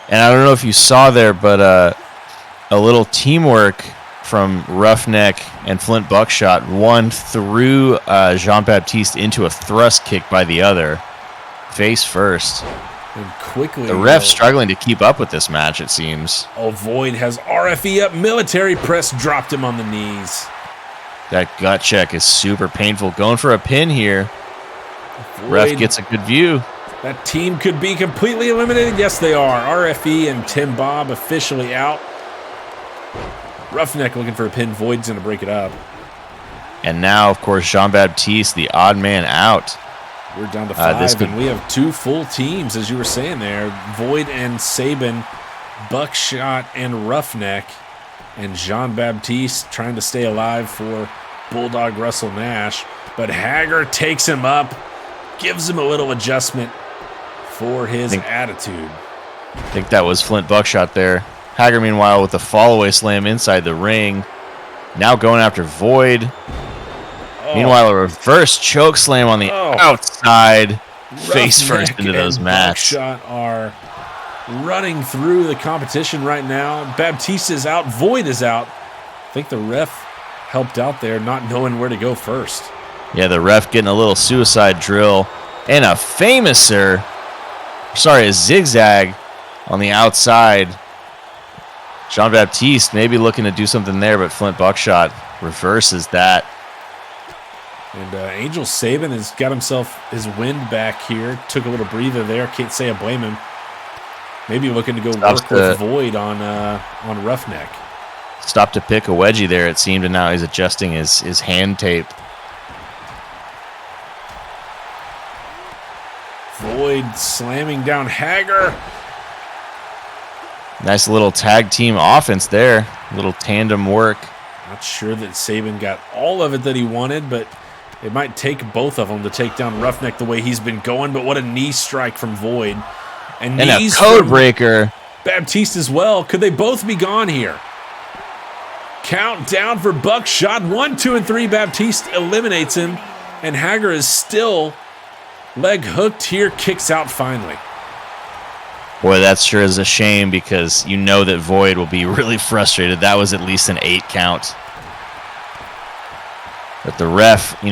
And I don't know if you saw there, but a little teamwork from Roughneck and Flint Buckshot. One threw Jean-Baptiste into a thrust kick by the other. Face first. And quickly. The ref's struggling to keep up with this match, it seems. Oh, Void has RFE up. Military press dropped him on the knees. That gut check is super painful. Going for a pin here. Void, Ref gets a good view. that team could be completely eliminated. Yes, they are. RFE and Tim Bob officially out. Roughneck looking for a pin. Void's going to break it up. And now, of course, Jean-Baptiste, the odd man out. We're down to 5, could- and we have 2 full teams, as you were saying there. Void and Saban, Buckshot and Roughneck, and Jean-Baptiste trying to stay alive for Bulldog Russell Nash. But Hager takes him up, gives him a little adjustment for his attitude. I think that was Flint Buckshot there. Hager, meanwhile, with the fall-away slam inside the ring. Now going after Void. Oh, Meanwhile, a reverse choke slam on the outside. Face Roughneck first into those and mats. Buckshot are running through the competition right now. Baptiste is out. Void is out. I think the ref helped out there, not knowing where to go first. Yeah, the ref getting a little suicide drill. And a a zigzag on the outside. Jean-Baptiste maybe looking to do something there, but Flint Buckshot reverses that. And Angel Saban has got himself his wind back here. Took a little breather there. Can't say I blame him. Maybe looking to go work with Void on Roughneck. Stopped to pick a wedgie there, it seemed, and now he's adjusting his hand tape. Void slamming down Hager. Nice little tag team offense there. Little tandem work. Not sure that Saban got all of it that he wanted, but it might take both of them to take down Roughneck the way he's been going. But what a knee strike from Void. And a knees code from breaker. Baptiste as well. Could they both be gone here? Count down for Buckshot. 1, 2, and 3. Baptiste eliminates him. And Hager is still leg hooked here. Kicks out finally. Boy, that sure is a shame because you know that Void will be really frustrated. That was at least an 8 count. But the ref,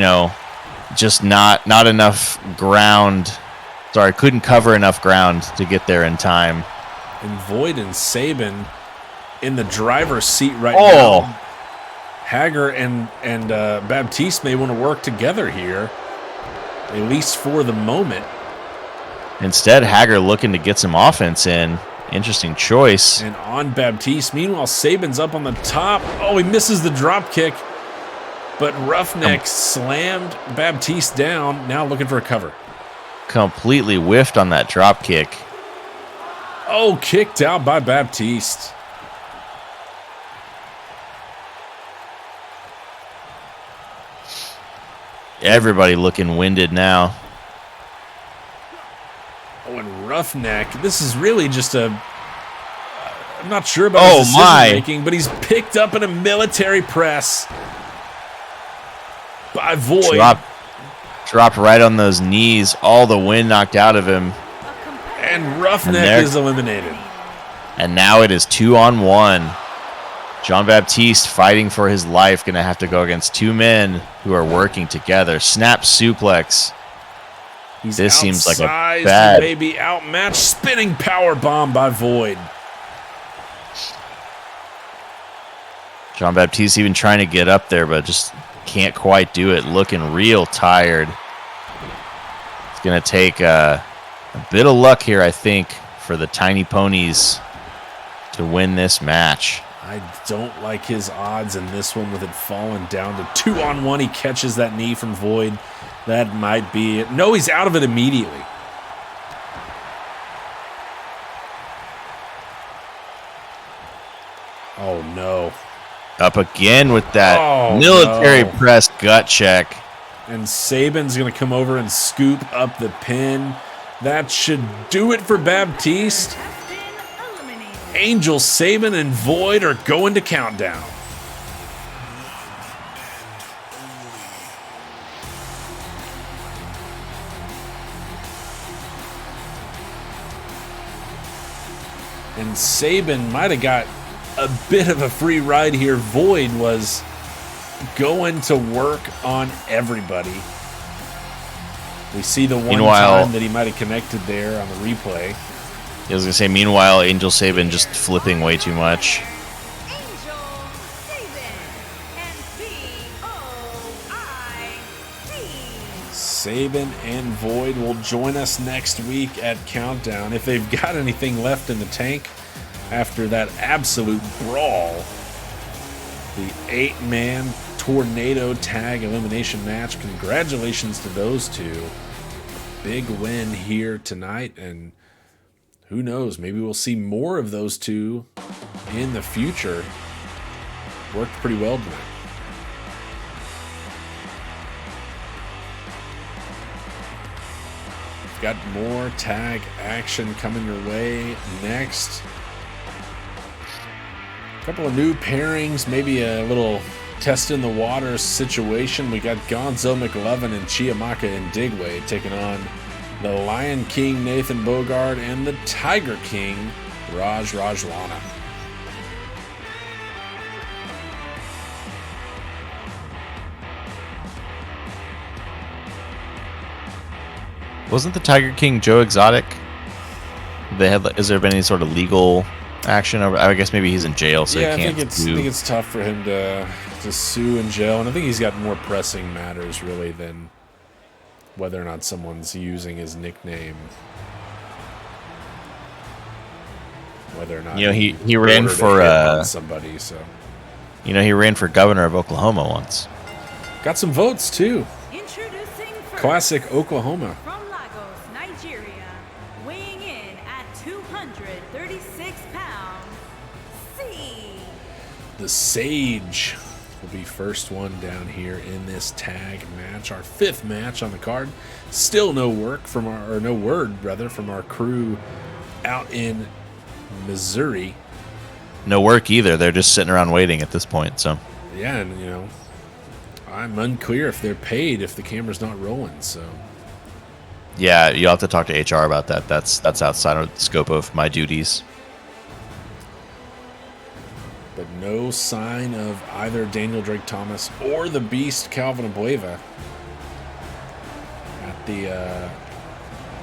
just not enough ground. Sorry, couldn't cover enough ground to get there in time. And Void and Saban in the driver's seat right now. Hager and Baptiste may want to work together here, at least for the moment. Instead, Hager looking to get some offense in. Interesting choice. And on Baptiste. Meanwhile, Saban's up on the top. Oh, he misses the drop kick. But Roughneck slammed Baptiste down. Now looking for a cover. Completely whiffed on that drop kick. Oh, kicked out by Baptiste. Everybody looking winded now. Oh, and Roughneck. This is really just a... I'm not sure about his decision-making, but he's picked up in a military press by Void. Dropped right on those knees. All the wind knocked out of him. And Roughneck is eliminated. And now it is 2-on-1. Jean-Baptiste fighting for his life. Going to have to go against two men who are working together. Snap suplex. This seems like a bad... maybe outmatched. Spinning power bomb by Void. Jean-Baptiste even trying to get up there, but just can't quite do it. Looking real tired. It's going to take a bit of luck here, I think, for the Tiny Ponies to win this match. I don't like his odds in this one with it falling down to 2-on-1. He catches that knee from Void. That might be it. No, he's out of it immediately. Oh, no. Up again with that military press gut check. And Saban's going to come over and scoop up the pin. That should do it for Baptiste. Angel, Saban, and Void are going to Countdown. And Saban might have got a bit of a free ride here. Void was going to work on everybody. We see the one time that he might have connected there on the replay. I was going to say, meanwhile, Angel Saban just flipping way too much. Angel Saban and V-O-I-D. Saban and Void will join us next week at Countdown. If they've got anything left in the tank after that absolute brawl, the 8-man tornado tag elimination match. Congratulations to those two. Big win here tonight, and who knows, maybe we'll see more of those two in the future. Worked pretty well tonight. We've got more tag action coming your way next. A couple of new pairings, maybe a little test in the water situation. We got Gonzo McLovin and Chiamaka and Digway taking on the Lion King Nathan Bogard and the Tiger King Raj Rajwana. Wasn't the Tiger King Joe Exotic? Is there been any sort of legal action over? I guess maybe he's in jail, so yeah, he can't. I think it's tough for him to sue in jail, and I think he's got more pressing matters really than whether or not someone's using his nickname. Whether or not he ran for somebody. So he ran for governor of Oklahoma once. Got some votes too. Introducing first, Classic Oklahoma. from Lagos, Nigeria, weighing in at 236 pounds, C. The Sage will be first one down here in this tag match, our 5th match on the card. Still no word from our crew out in Missouri. No work either. They're just sitting around waiting at this point. So yeah, and I'm unclear if they're paid if the camera's not rolling. So yeah, you'll have to talk to HR about that. That's outside of the scope of my duties. But no sign of either Daniel Drake Thomas or the Beast Calvin Abueva at the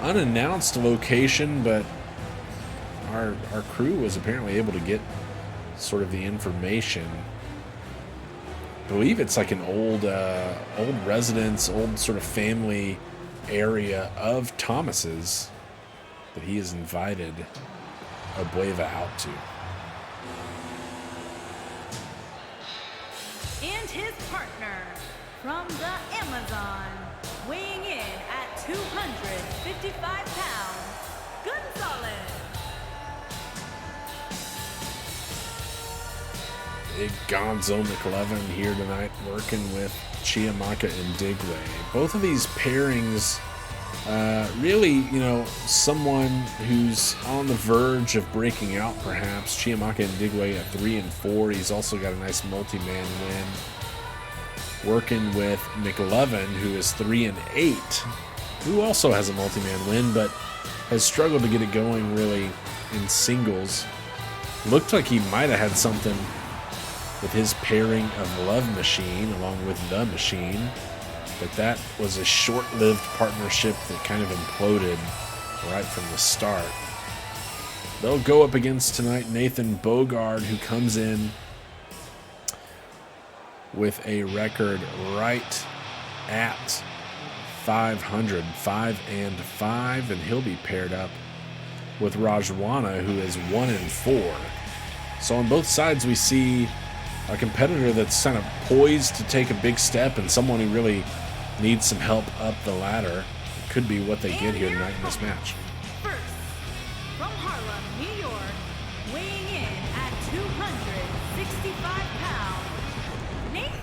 unannounced location, but our crew was apparently able to get sort of the information. I believe it's like an old residence, old sort of family area of Thomas's that he has invited Abueva out to. And his partner from the Amazon, weighing in at 255 pounds, Gonzalez. Big Gonzo McLevin here tonight working with Chiamaka and Digway. Both of these pairings, really, you know, someone who's on the verge of breaking out perhaps. Chiamaka and Digway at 3 and 4. He's also got a nice multi-man win. Working with McLevin, who is 3 and 8, who also has a multi-man win, but has struggled to get it going really in singles. Looked like he might have had something with his pairing of Love Machine along with The Machine, but that was a short-lived partnership that kind of imploded right from the start. They'll go up against tonight Nathan Bogard, who comes in with a record right at 500, 5 and 5, and he'll be paired up with Rajwana, who is 1 and 4. So on both sides, we see a competitor that's kind of poised to take a big step and someone who really needs some help up the ladder. It could be what they get here tonight in this match. First, from Harlem, New York, weighing in at 265 pounds, Nathan.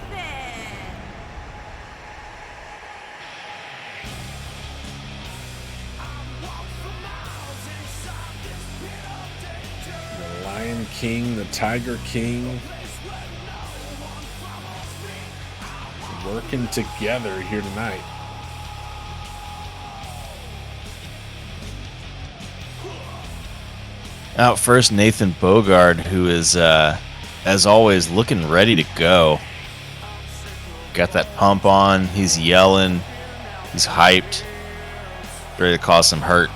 The Lion King, the Tiger King, working together here tonight. Out first, Nathan Bogard, who is, as always, looking ready to go. Got that pump on. He's yelling. He's hyped. Ready to cause some hurt.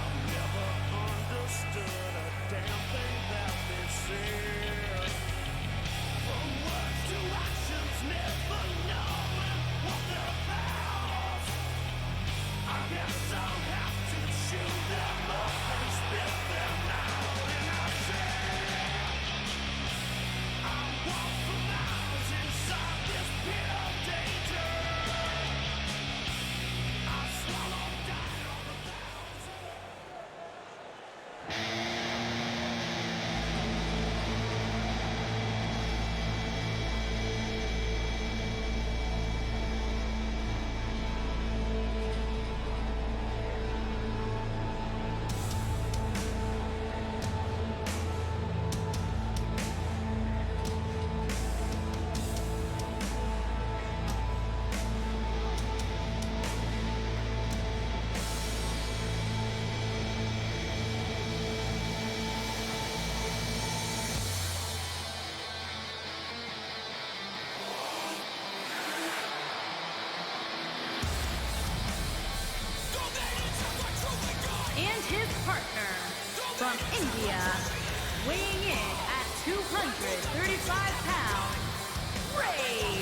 And his partner, from India, weighing in at 235 pounds, Ray.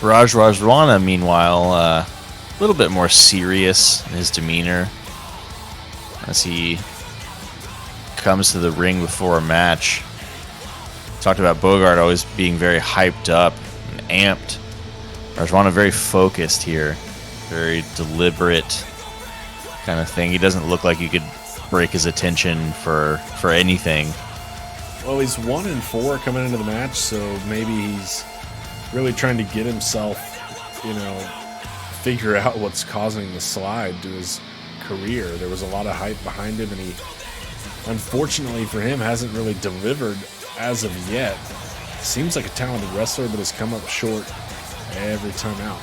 Rajwana, meanwhile, a little bit more serious in his demeanor as he comes to the ring before a match. Talked about Bogart always being very hyped up and amped. Rajwana very focused here, very deliberate kind of thing. He doesn't look like you could break his attention for anything. Well, he's 1 and 4 coming into the match, so maybe he's really trying to get himself, you know, figure out what's causing the slide to his career. There was a lot of hype behind him, and he, unfortunately for him, hasn't really delivered as of yet. Seems like a talented wrestler, but has come up short every time out.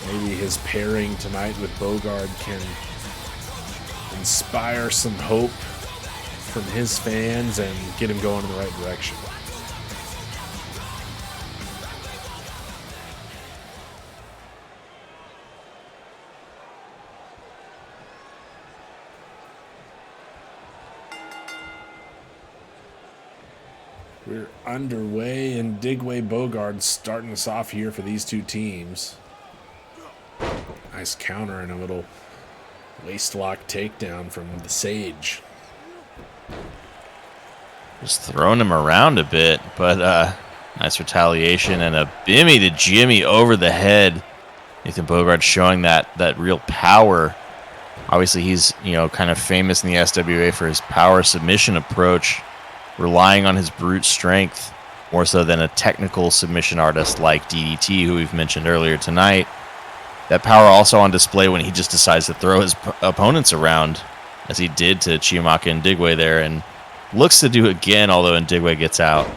Maybe his pairing tonight with Bogard can inspire some hope from his fans and get him going in the right direction. We're underway, and Digway Bogard starting us off here for these two teams. Nice counter and a little waist lock takedown from the Sage. Just throwing him around a bit, but nice retaliation and a bimmy to Jimmy over the head. Nathan Bogard showing that real power. Obviously, he's, kind of famous in the SWA for his power submission approach, relying on his brute strength more so than a technical submission artist like DDT, who we've mentioned earlier tonight. That power also on display when he just decides to throw his opponents around, as he did to Chiamaka and Ndigwe there, and looks to do again, although Ndigwe gets out.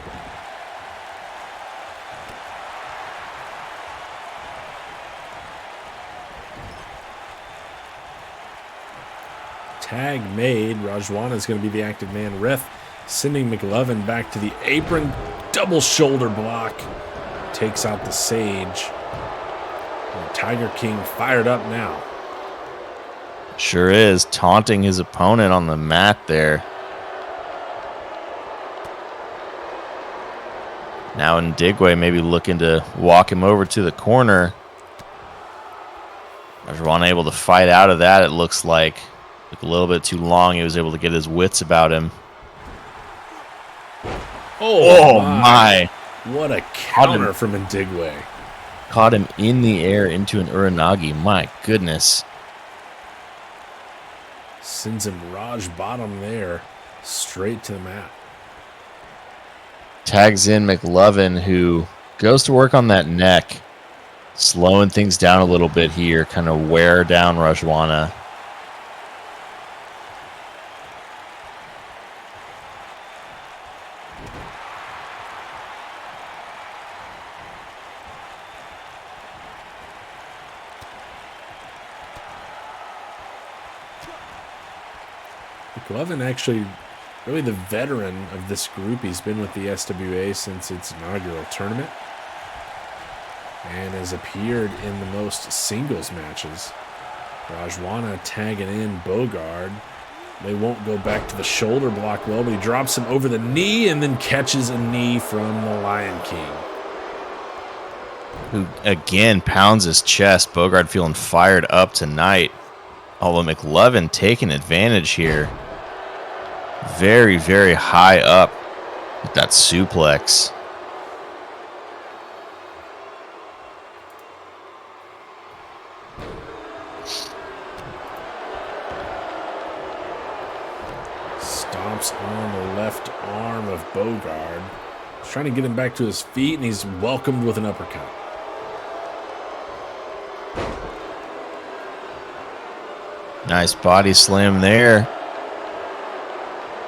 Tag made. Rajwana is going to be the active man. Ref sending McLovin back to the apron. Double shoulder block. Takes out the Sage. And Tiger King fired up now. Sure is. Taunting his opponent on the mat there. Now Ndigwe maybe looking to walk him over to the corner. Rajwana able to fight out of that, it looks like. Took a little bit too long. He was able to get his wits about him. Oh my. What a counter from Ndigwe. Caught him in the air into an Uranagi. My goodness. Sends him Raj bottom there. Straight to the mat. Tags in McLovin, who goes to work on that neck. Slowing things down a little bit here. Kind of wear down Rajwana. McLovin actually really the veteran of this group. He's been with the SWA since its inaugural tournament and has appeared in the most singles matches. Rajwana tagging in Bogard. They won't go back to the shoulder block well, but he drops him over the knee and then catches a knee from the Lion King. Who again pounds his chest. Bogard feeling fired up tonight. Although McLovin taking advantage here. Very, very high up with that suplex. Stomps on the left arm of Bogard. He's trying to get him back to his feet, and he's welcomed with an uppercut. Nice body slam there.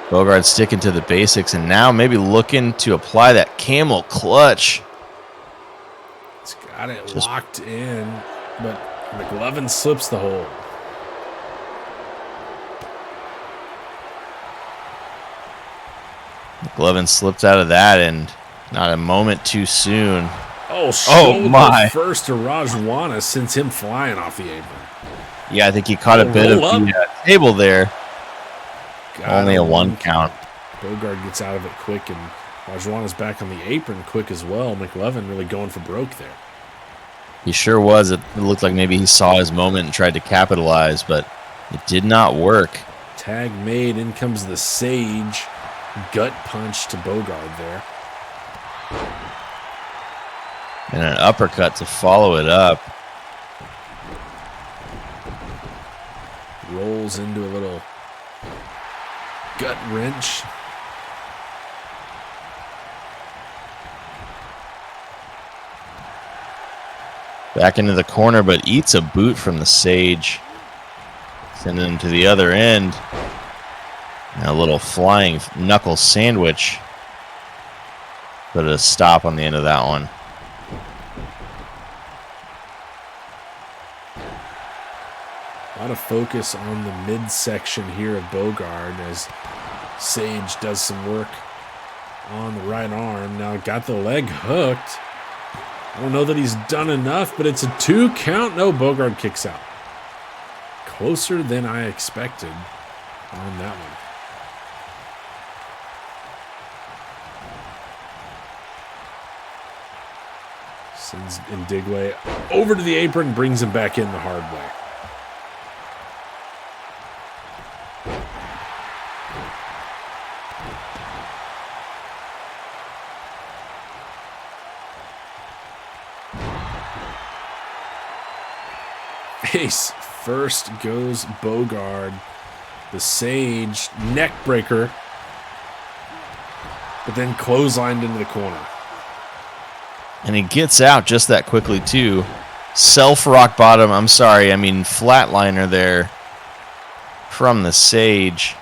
Bogard sticking to the basics, and now maybe looking to apply that camel clutch. He's got it locked in, but McLovin slips the hold. McLovin slipped out of that, and not a moment too soon. Oh my. First to Rajwana sends him flying off the apron. Yeah, I think he caught a bit of the table there. Only a one count. Bogard gets out of it quick, and Rajwana's back on the apron quick as well. McLovin really going for broke there. He sure was. It looked like maybe he saw his moment and tried to capitalize, but it did not work. Tag made. In comes the Sage. Gut punch to Bogard there. And an uppercut to follow it up. Rolls into a little gut wrench. Back into the corner, but eats a boot from the Sage. Sending him to the other end. And a little flying knuckle sandwich. Put a stop on the end of that one. A lot of focus on the midsection here of Bogard as Sage does some work on the right arm. Now got the leg hooked. I don't know that he's done enough, but it's a 2 count. No, Bogard kicks out. Closer than I expected on that one. Sends Ndigwe over to the apron, brings him back in the hard way. face. First goes Bogard. The Sage, neck breaker. But then clotheslined into the corner. And he gets out just that quickly, too. Self rock bottom. I'm sorry. I mean, flatliner there from the Sage.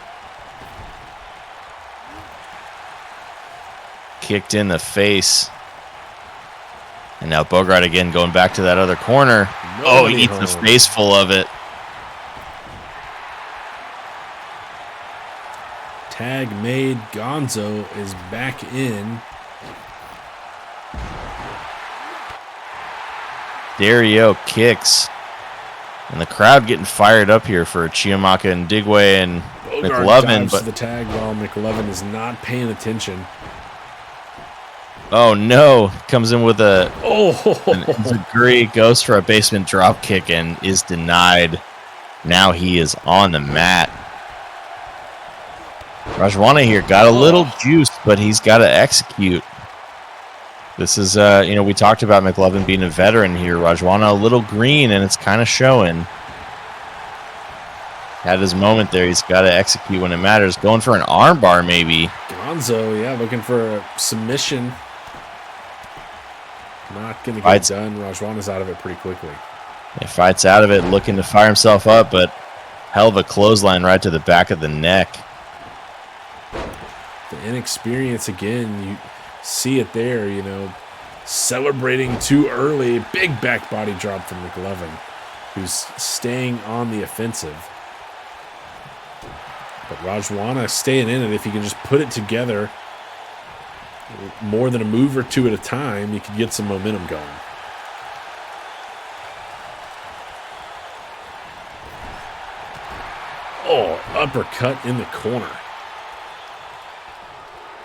Kicked in the face. And now Bogart again going back to that other corner. Oh, he eats the face full of it. Tag made. Gonzo is back in. Dario kicks. And the crowd getting fired up here for Chiamaka and Digway and Bogart McLovin. But the tag while McLovin is not paying attention. Oh no! Comes in with an Oh, agree, goes for a basement drop kick and is denied. Now he is on the mat. Rajwana here got a little juice, but he's got to execute. This is, we talked about McLovin being a veteran here. Rajwana a little green, and it's kind of showing. Had his moment there. He's got to execute when it matters. Going for an armbar, maybe. Gonzo, yeah, looking for a submission. Not going to get done. Rajwana's out of it pretty quickly. He fights out of it, looking to fire himself up, but hell of a clothesline right to the back of the neck. The inexperience again, you see it there, celebrating too early. Big back body drop from McLovin, who's staying on the offensive. But Rajwana staying in it. If he can just put it together more than a move or two at a time, you could get some momentum going. Oh, uppercut in the corner.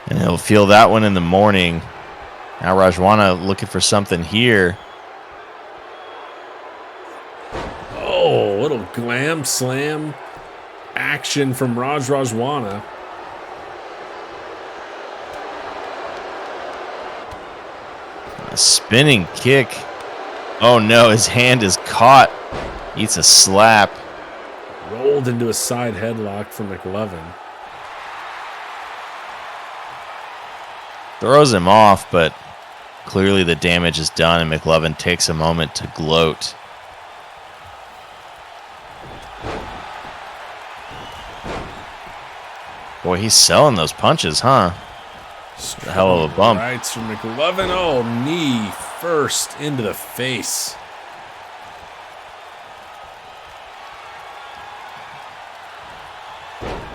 And he'll feel that one in the morning. Now Rajwana looking for something here. Oh, little glam slam action from Rajwana. A spinning kick. Oh no, his hand is caught. Eats a slap. Rolled into a side headlock from McLovin. Throws him off, but clearly the damage is done, and McLovin takes a moment to gloat. Boy, he's selling those punches, huh? A hell of a bump. Rights from McLovin. Oh, knee first into the face.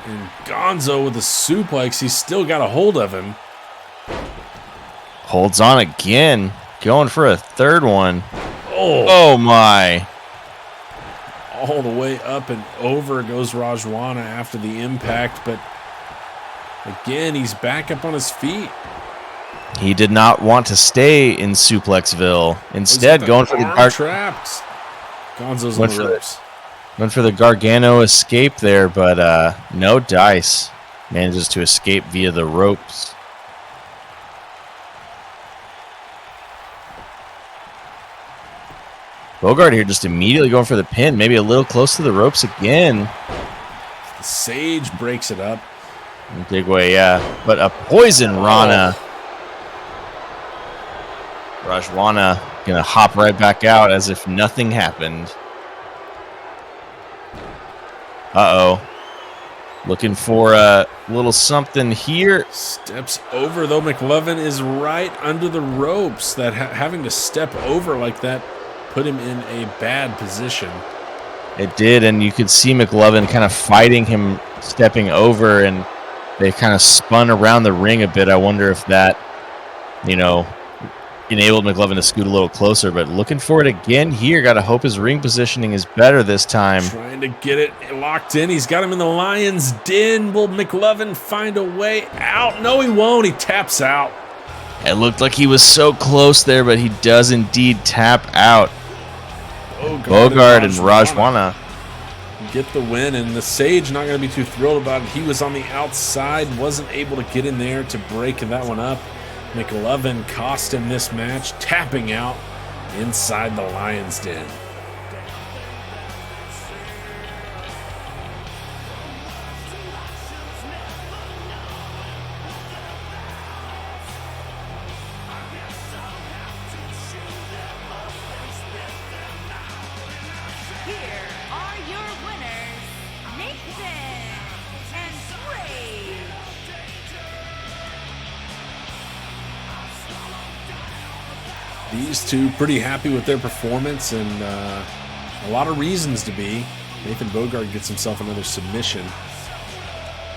And Gonzo with the suplex. He's still got a hold of him. Holds on again. Going for a third one. Oh, Oh my. all the way up and over goes Rajwana after the impact. But again, he's back up on his feet. He did not want to stay in Suplexville. Instead, going for the trapped. Gonzo's on the ropes. Went for the Gargano escape there, but no dice. Manages to escape via the ropes. Bogart here just immediately going for the pin. Maybe a little close to the ropes again. The Sage breaks it up. Digway, yeah. But a poison Rana. Rajwana gonna hop right back out as if nothing happened. Uh-oh. Looking for a little something here. Steps over, though. McLovin is right under the ropes. That having to step over like that put him in a bad position. It did, and you could see McLovin kind of fighting him stepping over, and they kind of spun around the ring a bit. I wonder if that, enabled McLovin to scoot a little closer, but looking for it again here. Got to hope his ring positioning is better this time. Trying to get it locked in. He's got him in the Lion's Den. Will McLovin find a way out? No, he won't. He taps out. It looked like he was so close there, but he does indeed tap out. Bogart and Rajwana get the win, and the Sage not going to be too thrilled about it. He was on the outside, wasn't able to get in there to break that one up. McLovin cost him this match, tapping out inside the Lion's Den. These two pretty happy with their performance, and a lot of reasons to be. Nathan Bogard gets himself another submission.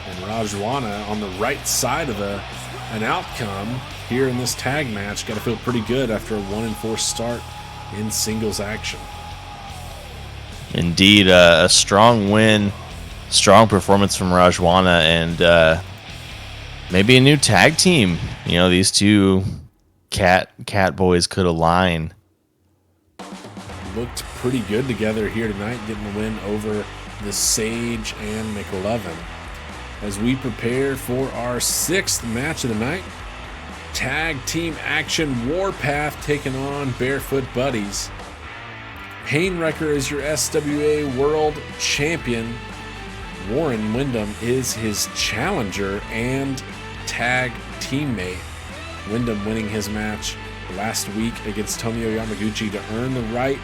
And Rajwana on the right side of an outcome here in this tag match. Got to feel pretty good after a 1-4 start in singles action. Indeed, a strong win, strong performance from Rajwana, and maybe a new tag team. You know, these two cat boys could align. Looked pretty good together here tonight, getting the win over the Sage and McLovin. As we prepare for our 6th match of the night, tag team action, Warpath taking on Barefoot Buddies. Painwrecker is your SWA World Champion. Warren Windham is his challenger and tag teammate. Windham winning his match last week against Tomio Yamaguchi to earn the right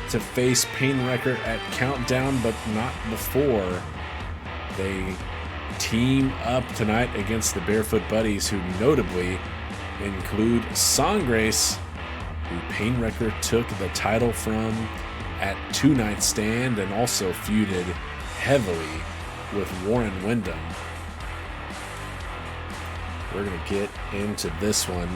to face Painwrecker at Countdown, but not before. They team up tonight against the Barefoot Buddies, who notably include Songgrace, who Painwrecker took the title from at 2 Night Stand and also feuded heavily with Warren Windham. We're going to get into this one.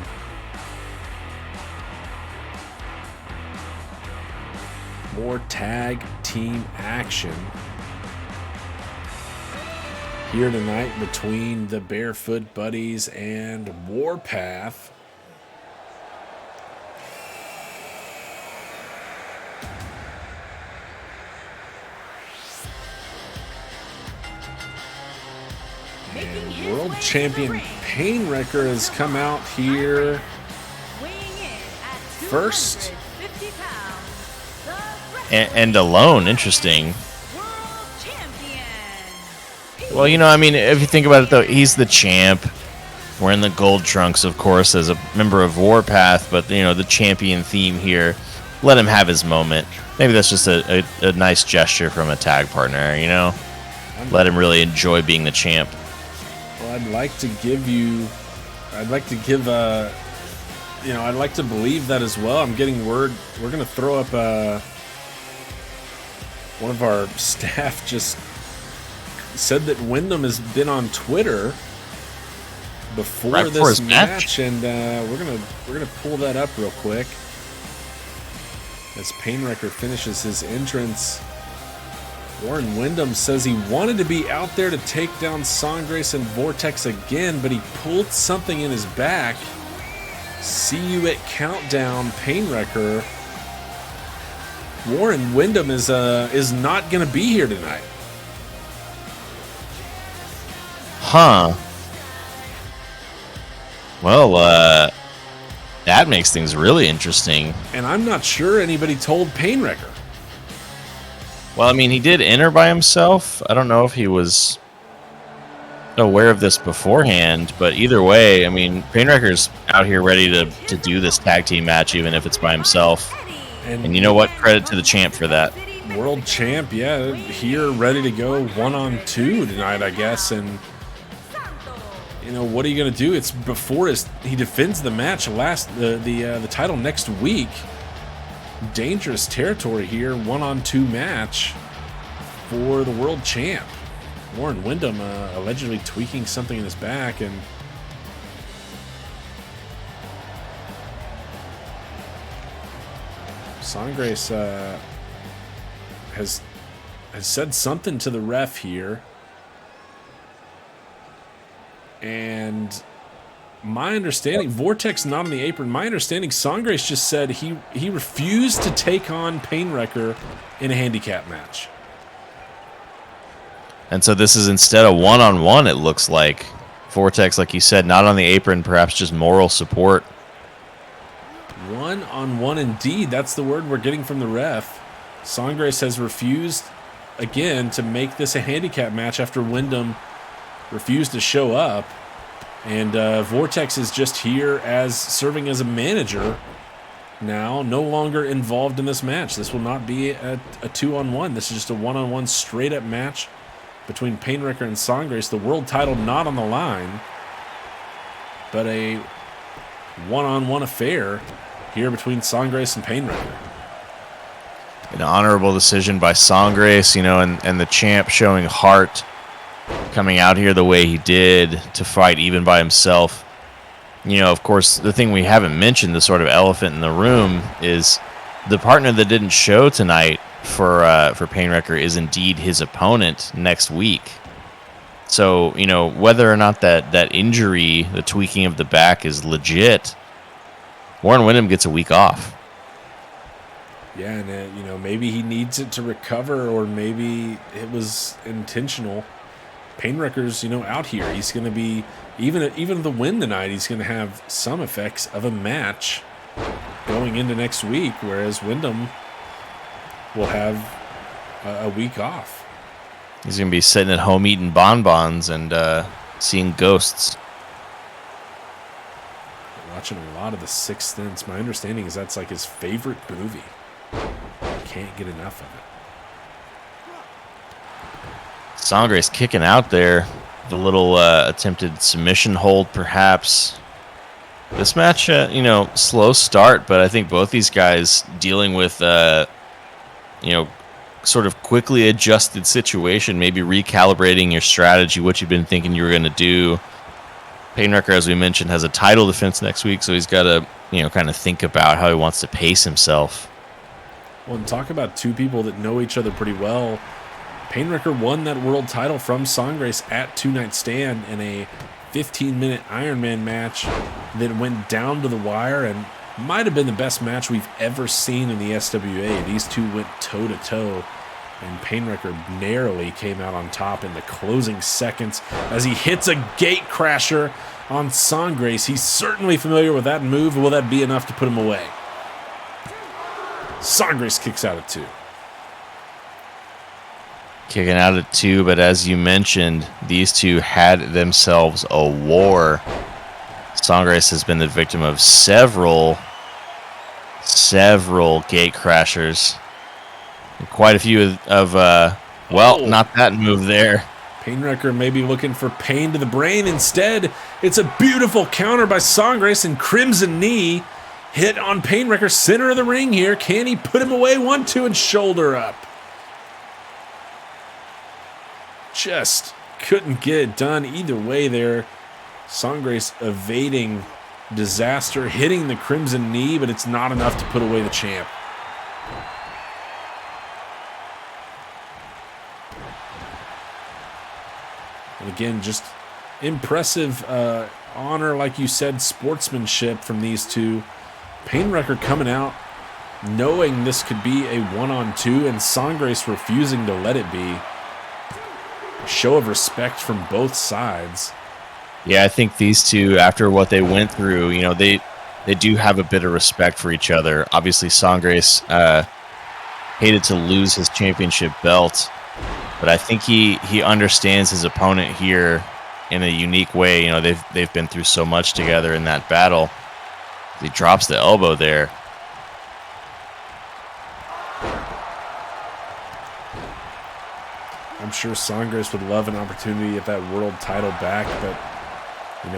More tag team action here tonight between the Barefoot Buddies and Warpath. And world champion Painwrecker has come out here first. And alone, interesting. Well, you know, I mean, if you think about it, though, he's the champ. Wearing the gold trunks, of course, as a member of Warpath, but, you know, the champion theme here. Let him have his moment. Maybe that's just a nice gesture from a tag partner, you know? Let him really enjoy being the champ. Well, I'd like to believe that as well. I'm getting word. We're going to throw up one of our staff just said that Windham has been on Twitter before this match, and we're gonna pull that up real quick as Painwrecker finishes his entrance. Warren Windham says he wanted to be out there to take down Songgrace and Vortex again, but he pulled something in his back. See you at Countdown, Painwrecker. Warren Windham is not going to be here tonight. Huh. Well, that makes things really interesting. And I'm not sure anybody told Painwrecker. Well, I mean, he did enter by himself. I don't know if he was aware of this beforehand, but either way, I mean, Painwrecker's out here ready to do this tag team match, even if it's by himself. And you know what? Credit to the champ for that. World champ, yeah, here ready to go 1-on-2 tonight, I guess. And you know, what are you going to do? It's before he defends the match the title next week. Dangerous territory here, 1-on-2 match for the world champ. Warren Windham allegedly tweaking something in his back, and Songgrace has said something to the ref here. And my understanding, Vortex not on the apron, my understanding, Songgrace just said he refused to take on Painwrecker in a handicap match. And so this is instead a 1-on-1, it looks like. Vortex, like you said, not on the apron, perhaps just moral support. 1-on-1 indeed. That's the word we're getting from the ref. Songgrace has refused again to make this a handicap match after Windham refused to show up. And Vortex is just here as serving as a manager now, no longer involved in this match. This will not be a 2-on-1. This is just a 1-on-1 straight up match between Painwrecker and Songgrace. The world title not on the line, but a 1-on-1 affair here between Sangres and Painwrecker. An honorable decision by Sangres, and the champ showing heart, coming out here the way he did to fight even by himself. Of course, the thing we haven't mentioned, the sort of elephant in the room, is the partner that didn't show tonight for Painwrecker is indeed his opponent next week. So, whether or not that injury, the tweaking of the back, is legit, Warren Windham gets a week off. Yeah, and maybe he needs it to recover, or maybe it was intentional. Painwrecker's, out here. He's going to be, even the win tonight, he's going to have some effects of a match going into next week, whereas Windham will have a week off. He's going to be sitting at home eating bonbons and seeing ghosts. Watching a lot of The Sixth Sense. My understanding is that's like his favorite movie. Can't get enough of it. Sangres kicking out there. The little attempted submission hold, perhaps. This match, slow start, but I think both these guys dealing with, sort of quickly adjusted situation, maybe recalibrating your strategy, what you've been thinking you were going to do. Painwrecker, as we mentioned, has a title defense next week, so he's got to, kind of think about how he wants to pace himself. Well, and talk about two people that know each other pretty well. Painwrecker won that world title from Sangres at Two Night Stand in a 15-minute Ironman match that went down to the wire and might have been the best match we've ever seen in the SWA. These two went toe-to-toe, and Painwrecker narrowly came out on top in the closing seconds as he hits a gate crasher on Sangres. He's certainly familiar with that move. Will that be enough to put him away? Sangres kicks out at 2. Kicking out at 2, but as you mentioned, these two had themselves a war. Sangres has been the victim of several gate crashers. Quite a few of not that move there. Painwrecker may be looking for pain to the brain. Instead, it's a beautiful counter by Sangres, and Crimson Knee hit on Painwrecker, center of the ring here. Can he put him away? 1-2 and shoulder up. Just couldn't get it done either way there. Sangres evading disaster, hitting the Crimson Knee, but it's not enough to put away the champ. And again, just impressive honor, like you said, sportsmanship from these two. Painwrecker coming out knowing this could be a 1-on-2, and Sangres refusing to let it be. A show of respect from both sides. Yeah, I think these two, after what they went through, they do have a bit of respect for each other. Obviously, Sangres hated to lose his championship belt, but I think he understands his opponent here in a unique way. They've been through so much together in that battle. He drops the elbow there. I'm sure Sangres would love an opportunity at that world title back, but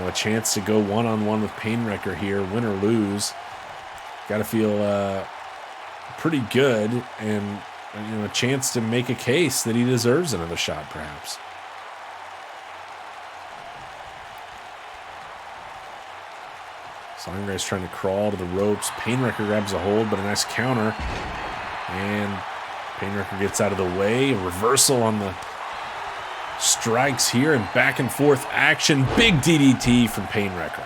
a chance to go one-on-one with Painwrecker here, win or lose. Got to feel pretty good, and a chance to make a case that he deserves another shot, perhaps. Sangres trying to crawl to the ropes. Painwrecker grabs a hold, but a nice counter. And Painwrecker gets out of the way. A reversal on the strikes here, and back and forth action. Big DDT from Painwrecker.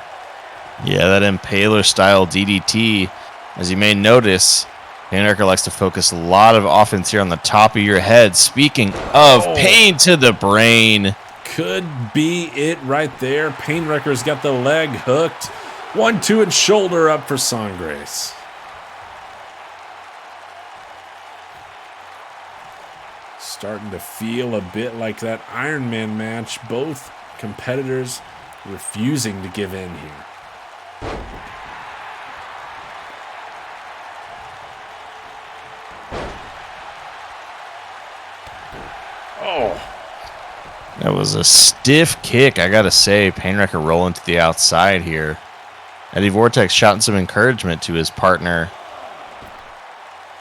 Yeah, that Impaler-style DDT. As you may notice, Painwrecker likes to focus a lot of offense here on the top of your head. Speaking of pain to the brain. Could be it right there. Painwrecker's got the leg hooked. 1-2 and shoulder up for Sangres. Starting to feel a bit like that Iron Man match. Both competitors refusing to give in here. Oh. That was a stiff kick, I gotta say. Painwrecker rolling to the outside here. Eddie Vortex shouting some encouragement to his partner,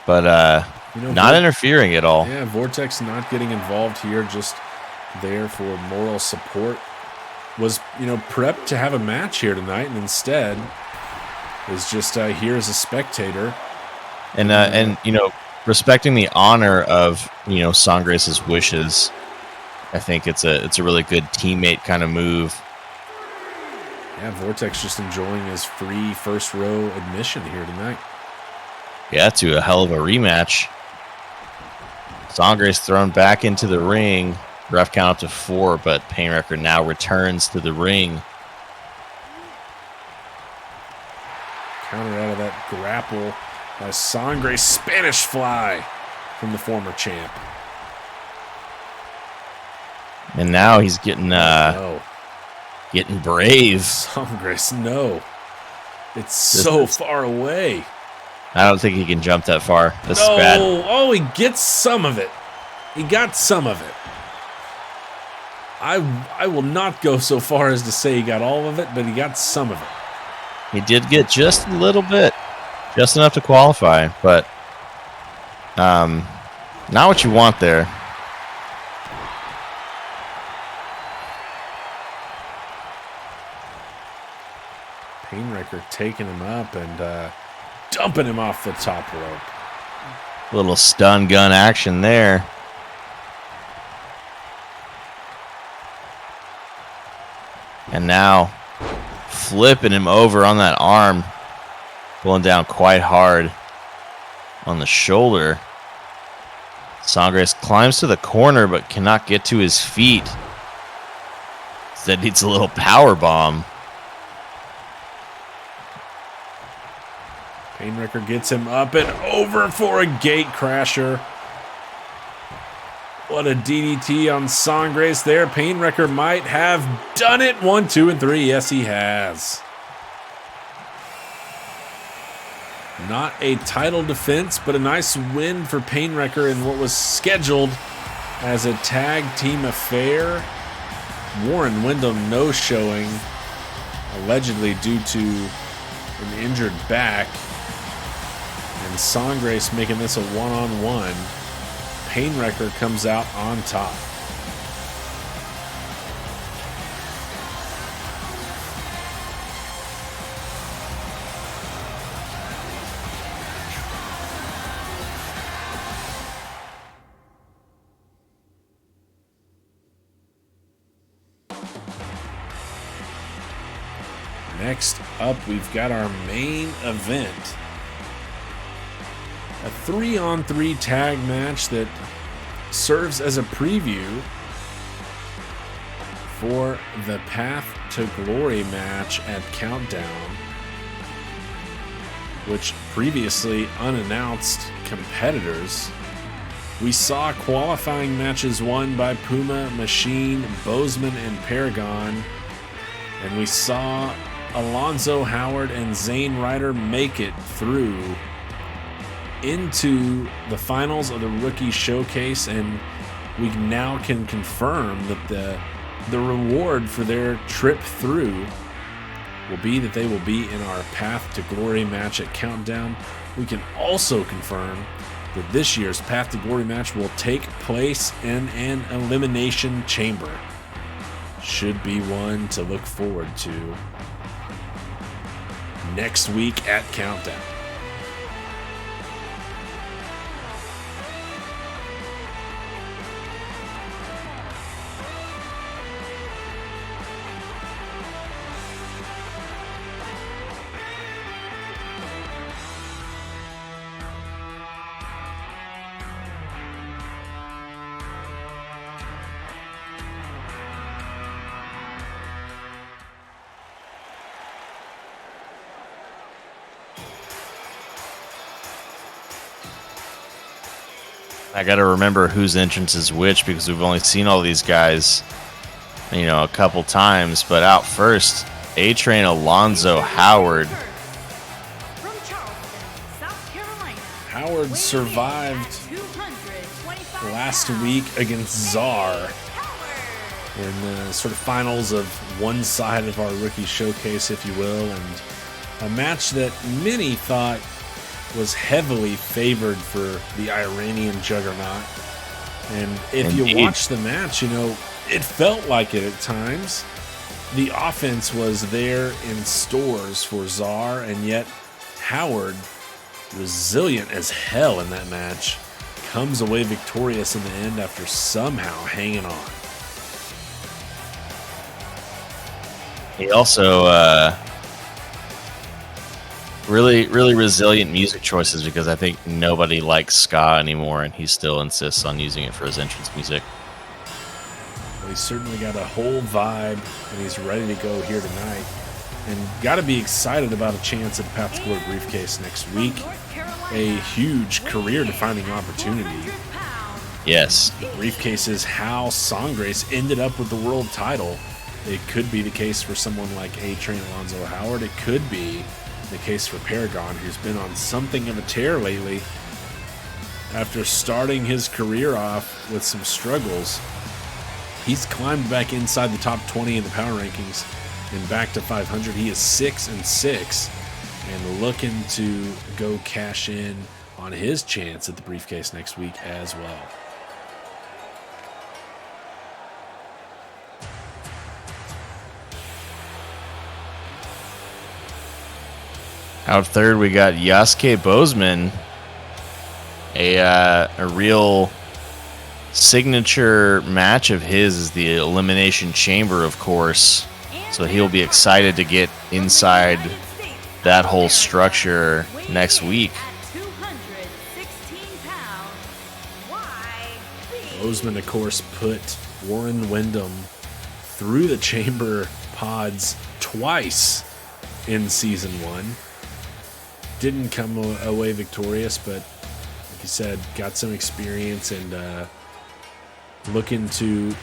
but not interfering at all. Yeah, Vortex not getting involved here, just there for moral support. Was, prepped to have a match here tonight, and instead is just here as a spectator. And respecting the honor of, Sangre's wishes. I think it's a really good teammate kind of move. Yeah, Vortex just enjoying his free first row admission here tonight. Yeah, to a hell of a rematch. Sangre's thrown back into the ring. Ref count up to 4, but Painwrecker now returns to the ring. Counter out of that grapple by Sangre. Spanish fly from the former champ. And now he's getting getting brave. Sangre, no. It's so far away. I don't think he can jump that far. This is No. bad. Oh, he gets some of it. He got some of it. I will not go so far as to say he got all of it, but he got some of it. He did get just a little bit. Just enough to qualify, but not what you want there. Painwrecker taking him up and dumping him off the top rope. Little stun gun action there. And now flipping him over on that arm. Pulling down quite hard on the shoulder. Sangres climbs to the corner but cannot get to his feet. Instead needs a little power bomb. Painwrecker gets him up and over for a gate crasher. What a DDT on Sangres there. Painwrecker might have done it. 1, 2, and 3. Yes, he has. Not a title defense, but a nice win for Painwrecker in what was scheduled as a tag team affair. Warren Windham no-showing, allegedly due to an injured back. And Sangres making this a one-on-one. Painwrecker comes out on top. Next up, we've got our main event. A 3-on-3 tag match that serves as a preview for the Path to Glory match at Countdown, which previously unannounced competitors. We saw qualifying matches won by Puma, Machine, Bozeman, and Paragon, and we saw Alonzo Howard and Zane Ryder make it through into the finals of the Rookie Showcase, and we now can confirm that the reward for their trip through will be that they will be in our Path to Glory match at Countdown. We can also confirm that this year's Path to Glory match will take place in an elimination chamber. Should be one to look forward to next week at Countdown. I got to remember whose entrance is which because we've only seen all these guys, a couple times. But out first, A-Train Alonzo Howard. From Charleston, South Carolina. Howard survived last week against Czar in the sort of finals of one side of our Rookie Showcase, if you will, and a match that many thought was heavily favored for the Iranian juggernaut. And if Indeed. you watch the match, you know, it felt like it at times. The offense was there in stores for Czar, and yet Howard, resilient as hell in that match, comes away victorious in the end after somehow hanging on. He also really resilient music choices, because I think nobody likes ska anymore, and he still insists on using it for his entrance music. Well, he's certainly got a whole vibe, and he's ready to go here tonight. And got to be excited about a chance at Pat's Glory briefcase next week. A huge career-defining opportunity. Yes. Briefcase is how Sangres ended up with the world title. It could be the case for someone like A-Train Alonzo Howard. It could be the case for Paragon, who's been on something of a tear lately. After starting his career off with some struggles, he's climbed back inside the top 20 in the power rankings and back to 500. He is 6-6 and looking to go cash in on his chance at the briefcase next week as well. Out third, we got Yasuke Bozeman, a real signature match of his is the Elimination Chamber, of course. So he'll be excited to get inside that whole structure next week. Bozeman, of course, put Warren Wyndham through the chamber pods twice in season 1. Didn't come away victorious, but like you said, got some experience and looking to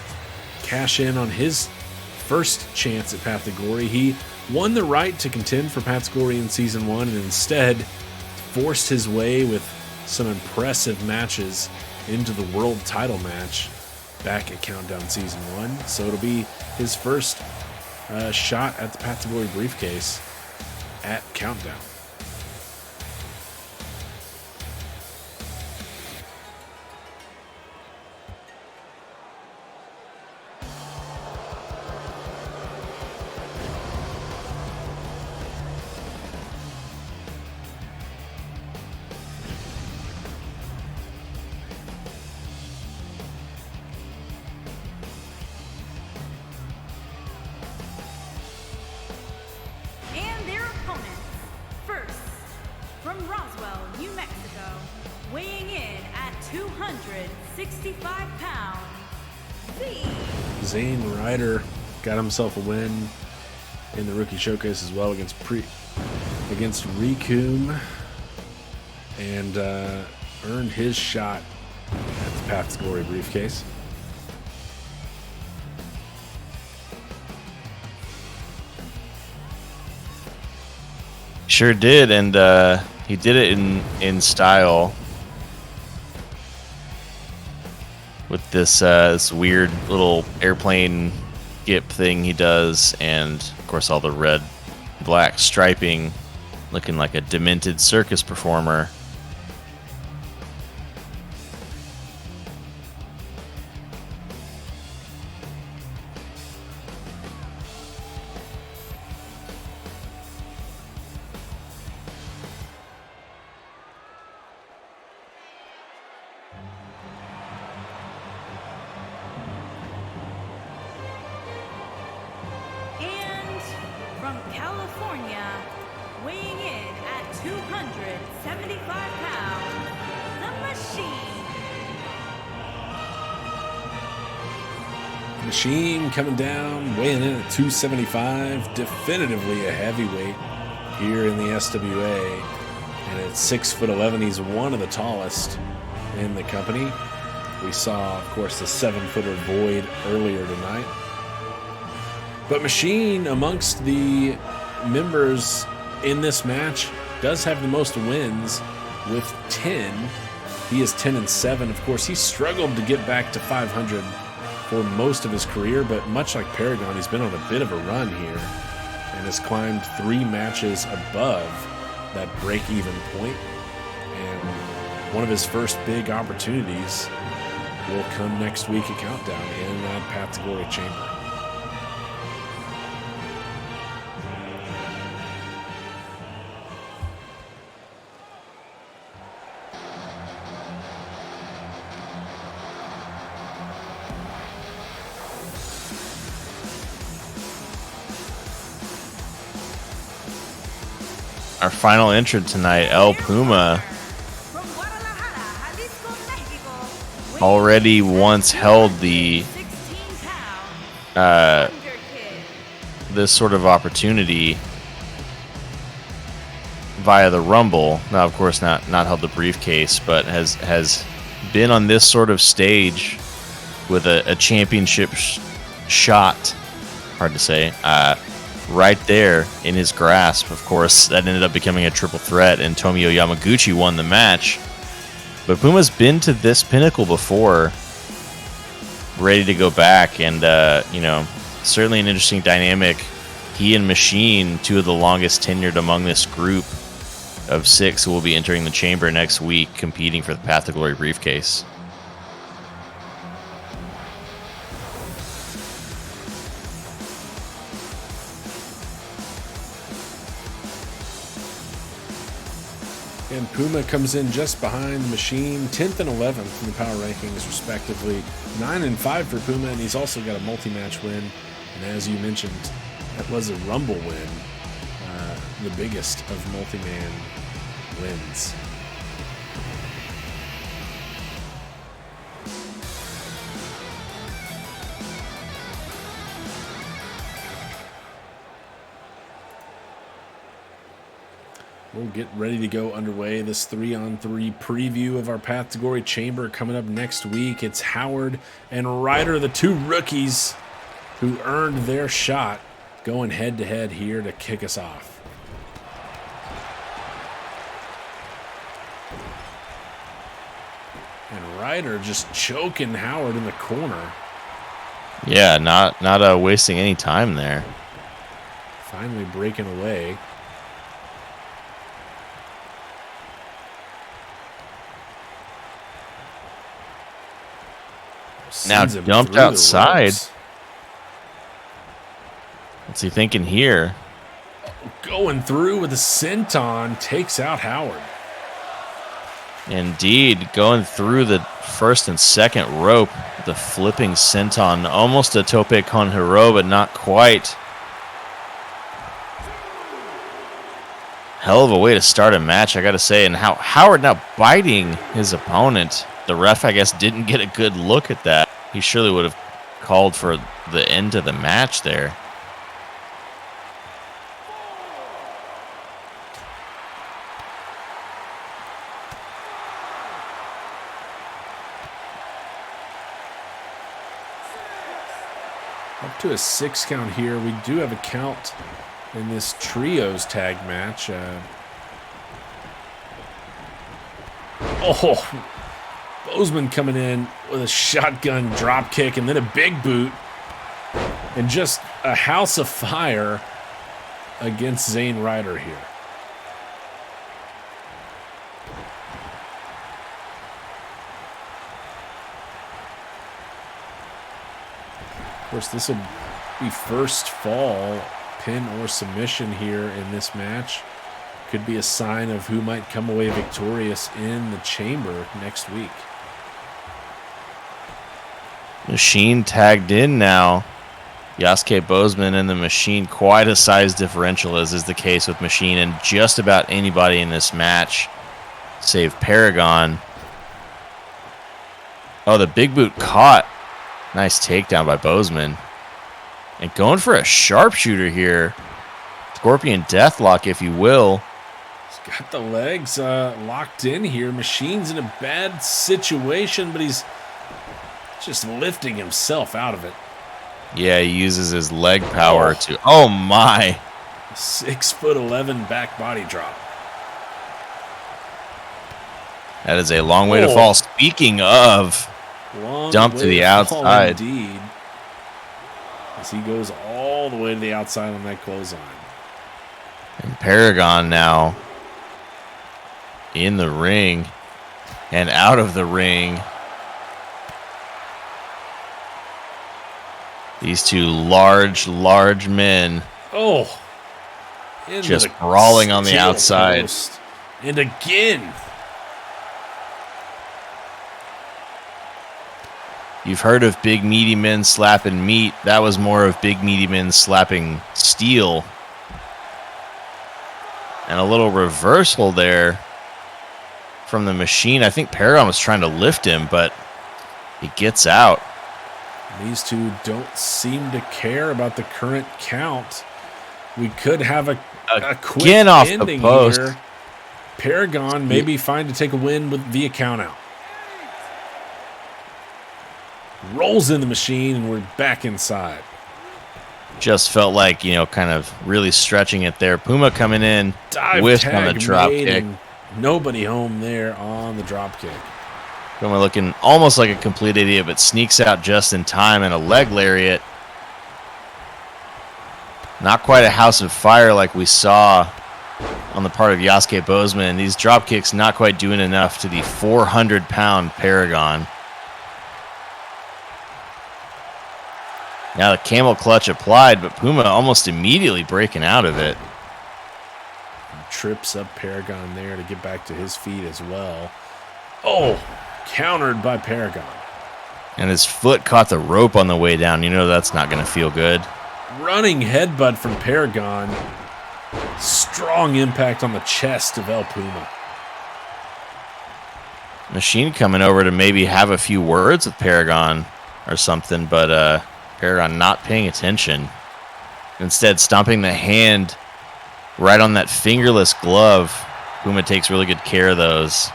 cash in on his first chance at Path to Glory. He won the right to contend for Path's Glory in season 1 and instead forced his way with some impressive matches into the world title match back at Countdown season 1. So it'll be his first shot at the Path to Glory briefcase at Countdown. From Roswell, New Mexico, weighing in at 265 pounds, Zane Ryder got himself a win in the Rookie Showcase as well against Rikum, and earned his shot at the Path to Glory briefcase. Sure did, and he did it in style with this weird little airplane gip thing he does, and of course all the red black striping, looking like a demented circus performer. from California, weighing in at 275 pounds, the Machine. Machine coming down, weighing in at 275, definitively a heavyweight here in the SWA. And at 6'11", he's one of the tallest in the company. We saw, of course, the 7-footer Void earlier tonight. But Machine, amongst the members in this match, does have the most wins with 10. He is 10-7. Of course, he struggled to get back to 500 for most of his career, but much like Paragon, he's been on a bit of a run here. and has climbed 3 matches above that break-even point. And one of his first big opportunities will come next week at Countdown in that Path to Glory chamber. Our final entrant tonight, El Puma, From Guadalajara, Jalisco, Mexico, already once held the 16-pound this sort of opportunity via the Rumble. Now, of course, not held the briefcase, but has been on this sort of stage with a championship shot. Hard to say. Right there in his grasp. Of course, that ended up becoming a triple threat, and Tomio Yamaguchi won the match. But Puma's been to this pinnacle before, ready to go back, and certainly an interesting dynamic. He and Machine, 2 of the longest tenured among this group of 6, who will be entering the chamber next week, competing for the Path to Glory briefcase. And Puma comes in just behind the Machine, 10th and 11th in the power rankings, respectively. 9 and 5 for Puma, and he's also got a multi-match win. And as you mentioned, that was a Rumble win, the biggest of multi-man wins. We'll get ready to go underway. This 3-on-3 preview of our Path to Glory chamber coming up next week. It's Howard and Ryder, the 2 rookies who earned their shot, going head-to-head here to kick us off. And Ryder just choking Howard in the corner. Yeah, not wasting any time there. Finally breaking away. Now Sends him dumped through the outside. ropes. What's he thinking here? Going through with a senton, takes out Howard. Indeed, going through the first and second rope, the flipping senton, almost a tope con hero, but not quite. Hell of a way to start a match, I gotta say. And how Howard now biting his opponent. The ref, I guess, didn't get a good look at that. He surely would have called for the end of the match there. Up to a 6 count here. We do have a count in this trios tag match. Bozeman coming in with a shotgun drop kick and then a big boot. And just a house of fire against Zane Ryder here. Of course, this will be first fall, pin or submission here in this match. Could be a sign of who might come away victorious in the chamber next week. Machine tagged in now. Yasuke Bozeman and the Machine, quite a size differential, as is the case with Machine and just about anybody in this match, save Paragon. Oh, the big boot caught. Nice takedown by Bozeman. And going for a sharpshooter here. Scorpion Deathlock, if you will. He's got the legs locked in here. Machine's in a bad situation, but he's just lifting himself out of it. Yeah, he uses his leg power to... Oh, my. 6'11" back body drop. That is a long way to fall. Speaking of... Long Dump to the outside. Indeed. As he goes all the way to the outside on that clothesline. And Paragon now in the ring and out of the ring. These two large men just brawling on the outside. Post. And again. You've heard of big meaty men slapping meat. That was more of big meaty men slapping steel. And a little reversal there from the Machine. I think Paragon was trying to lift him, but he gets out. These two don't seem to care about the current count. We could have a quick Again off the ending post. here. Paragon maybe find to take a win with via count out. Rolls in the Machine, and we're back inside. Just felt like, kind of really stretching it there. Puma coming in, Dive whiffed tag on the drop made, kick. and nobody home there on the drop kick. Puma looking almost like a complete idiot, but sneaks out just in time, and a leg lariat. Not quite a house of fire like we saw on the part of Yasuke Bozeman. These drop kicks not quite doing enough to the 400-pound Paragon. Now the camel clutch applied, but Puma almost immediately breaking out of it. Trips up Paragon there to get back to his feet as well. Oh, countered by Paragon. And his foot caught the rope on the way down. That's not going to feel good. Running headbutt from Paragon. Strong impact on the chest of El Puma. Machine coming over to maybe have a few words with Paragon or something, but Paragon not paying attention. Instead, stomping the hand right on that fingerless glove. Puma takes really good care of those,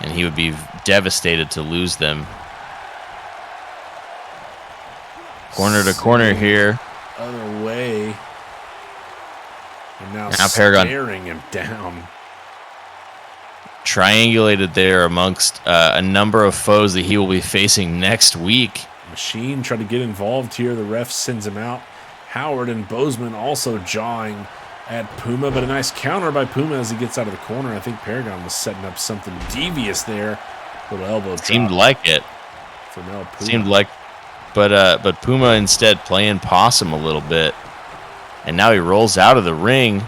and he would be devastated to lose them. Corner to corner here. Other way. And now Paragon staring him down. Triangulated there amongst a number of foes that he will be facing next week. Machine tried to get involved here. The ref sends him out. Howard and Bozeman also jawing at Puma, but a nice counter by Puma as he gets out of the corner. I think Paragon was setting up something devious there. Little elbow drop. Seemed like it. From El Puma. Seemed like, but Puma instead playing possum a little bit, and now he rolls out of the ring,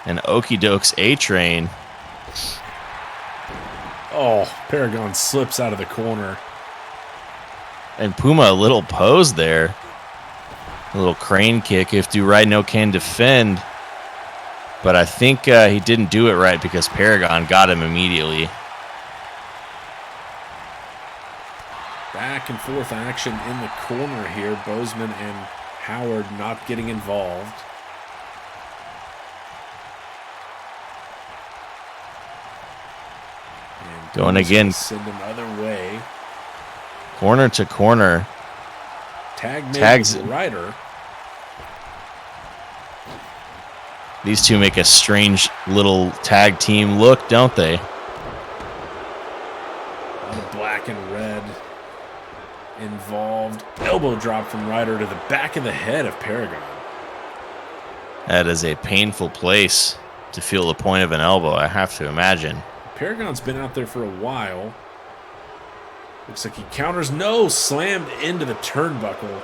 and Okie Doke's A-Train. Oh, Paragon slips out of the corner. And Puma a little pose there. A little crane kick. If do right, no can defend. But I think he didn't do it right because Paragon got him immediately. Back and forth action in the corner here. Bozeman and Howard not getting involved. And Going Puma's again. gonna send him other way. Corner to corner. Tag made Tags. with Ryder. These two make a strange little tag team look, don't they? Black and red involved. Elbow drop from Ryder to the back of the head of Paragon. That is a painful place to feel the point of an elbow, I have to imagine. Paragon's been out there for a while. Looks like he counters. No, slammed into the turnbuckle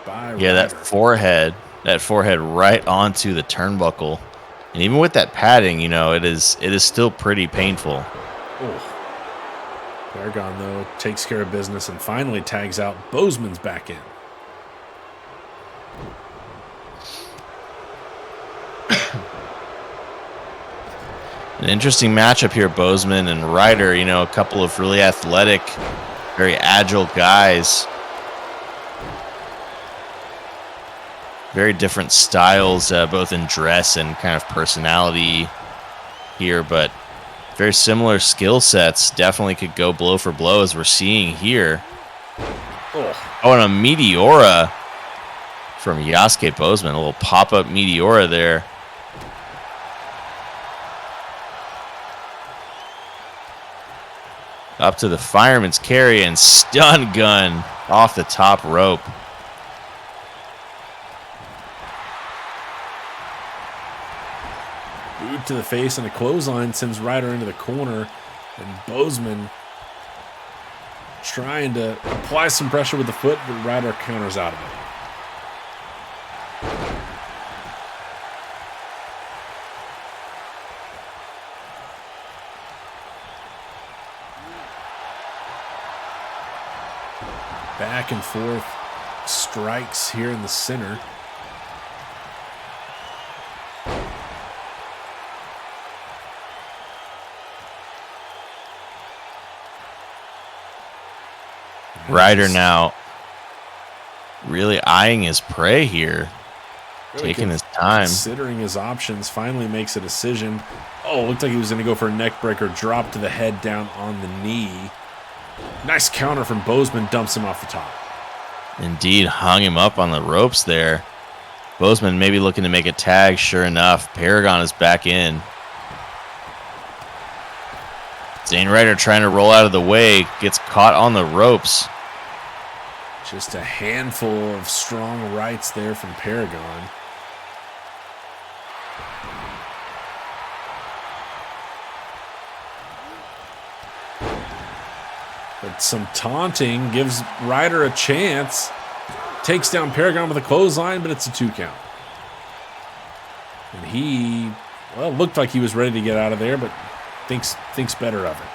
by Yeah, Ryder. that forehead right onto the turnbuckle. And even with that padding, it is still pretty painful. Oh. Paragon, though, takes care of business and finally tags out. Bozeman's back in. An interesting matchup here, Bozeman and Ryder. A couple of really athletic, very agile guys. Very different styles, both in dress and kind of personality here, but very similar skill sets. Definitely could go blow for blow as we're seeing here. Oh, And a Meteora from Yasuke Bozeman. A little pop-up Meteora there. Up to the fireman's carry and stun gun off the top rope. Boot to the face and a clothesline sends Ryder into the corner. And Bozeman trying to apply some pressure with the foot, but Ryder counters out of it. Back and forth strikes here in the center. Ryder now really eyeing his prey here, Really taking his time. Considering his options, finally makes a decision. Oh, looked like he was going to go for a neck breaker, drop to the head down on the knee. Nice counter from Bozeman, dumps him off the top. Indeed, hung him up on the ropes there. Bozeman maybe looking to make a tag. Sure enough, Paragon is back in. Zane Ryder trying to roll out of the way, gets caught on the ropes. Just a handful of strong rights there from Paragon. But some taunting gives Ryder a chance. Takes down Paragon with a clothesline, but it's a 2 count. And he, well, looked like he was ready to get out of there, but thinks better of it.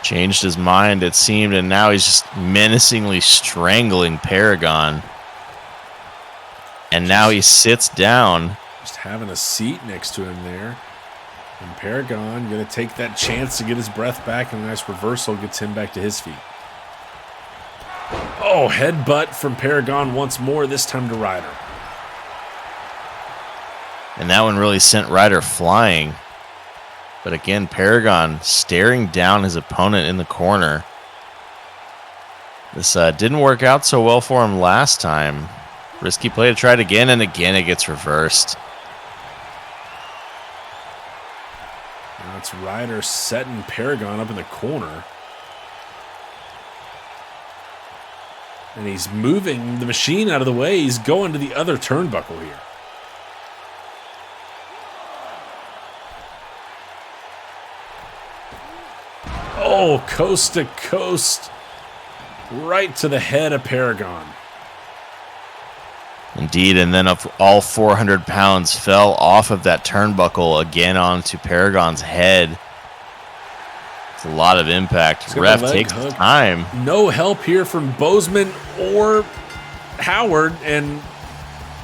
Changed his mind, it seemed, and now he's just menacingly strangling Paragon. And now he sits down. Just having a seat next to him there. And Paragon going to take that chance to get his breath back, and a nice reversal gets him back to his feet. Oh, headbutt from Paragon once more, this time to Ryder. And that one really sent Ryder flying. But again, Paragon staring down his opponent in the corner. This didn't work out so well for him last time. Risky play to try it again, and again it gets reversed. Now it's Ryder setting Paragon up in the corner. And he's moving the machine out of the way. He's going to the other turnbuckle here. Oh, coast to coast. Right to the head of Paragon. Indeed, and then all 400 pounds fell off of that turnbuckle again onto Paragon's head. It's a lot of impact. Ref takes his time. No help here from Bozeman or Howard, and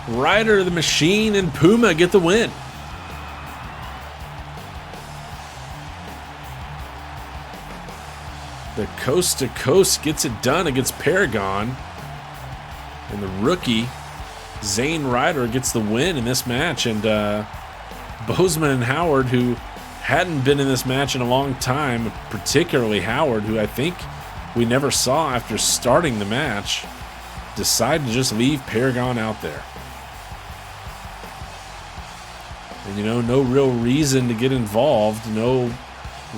Ryder, the Machine, and Puma get the win. The coast to coast gets it done against Paragon, and the rookie Zane Ryder gets the win in this match. And Bozeman and Howard, who hadn't been in this match in a long time, particularly Howard, who I think we never saw after starting the match, decided to just leave Paragon out there. And, you know, no real reason to get involved, no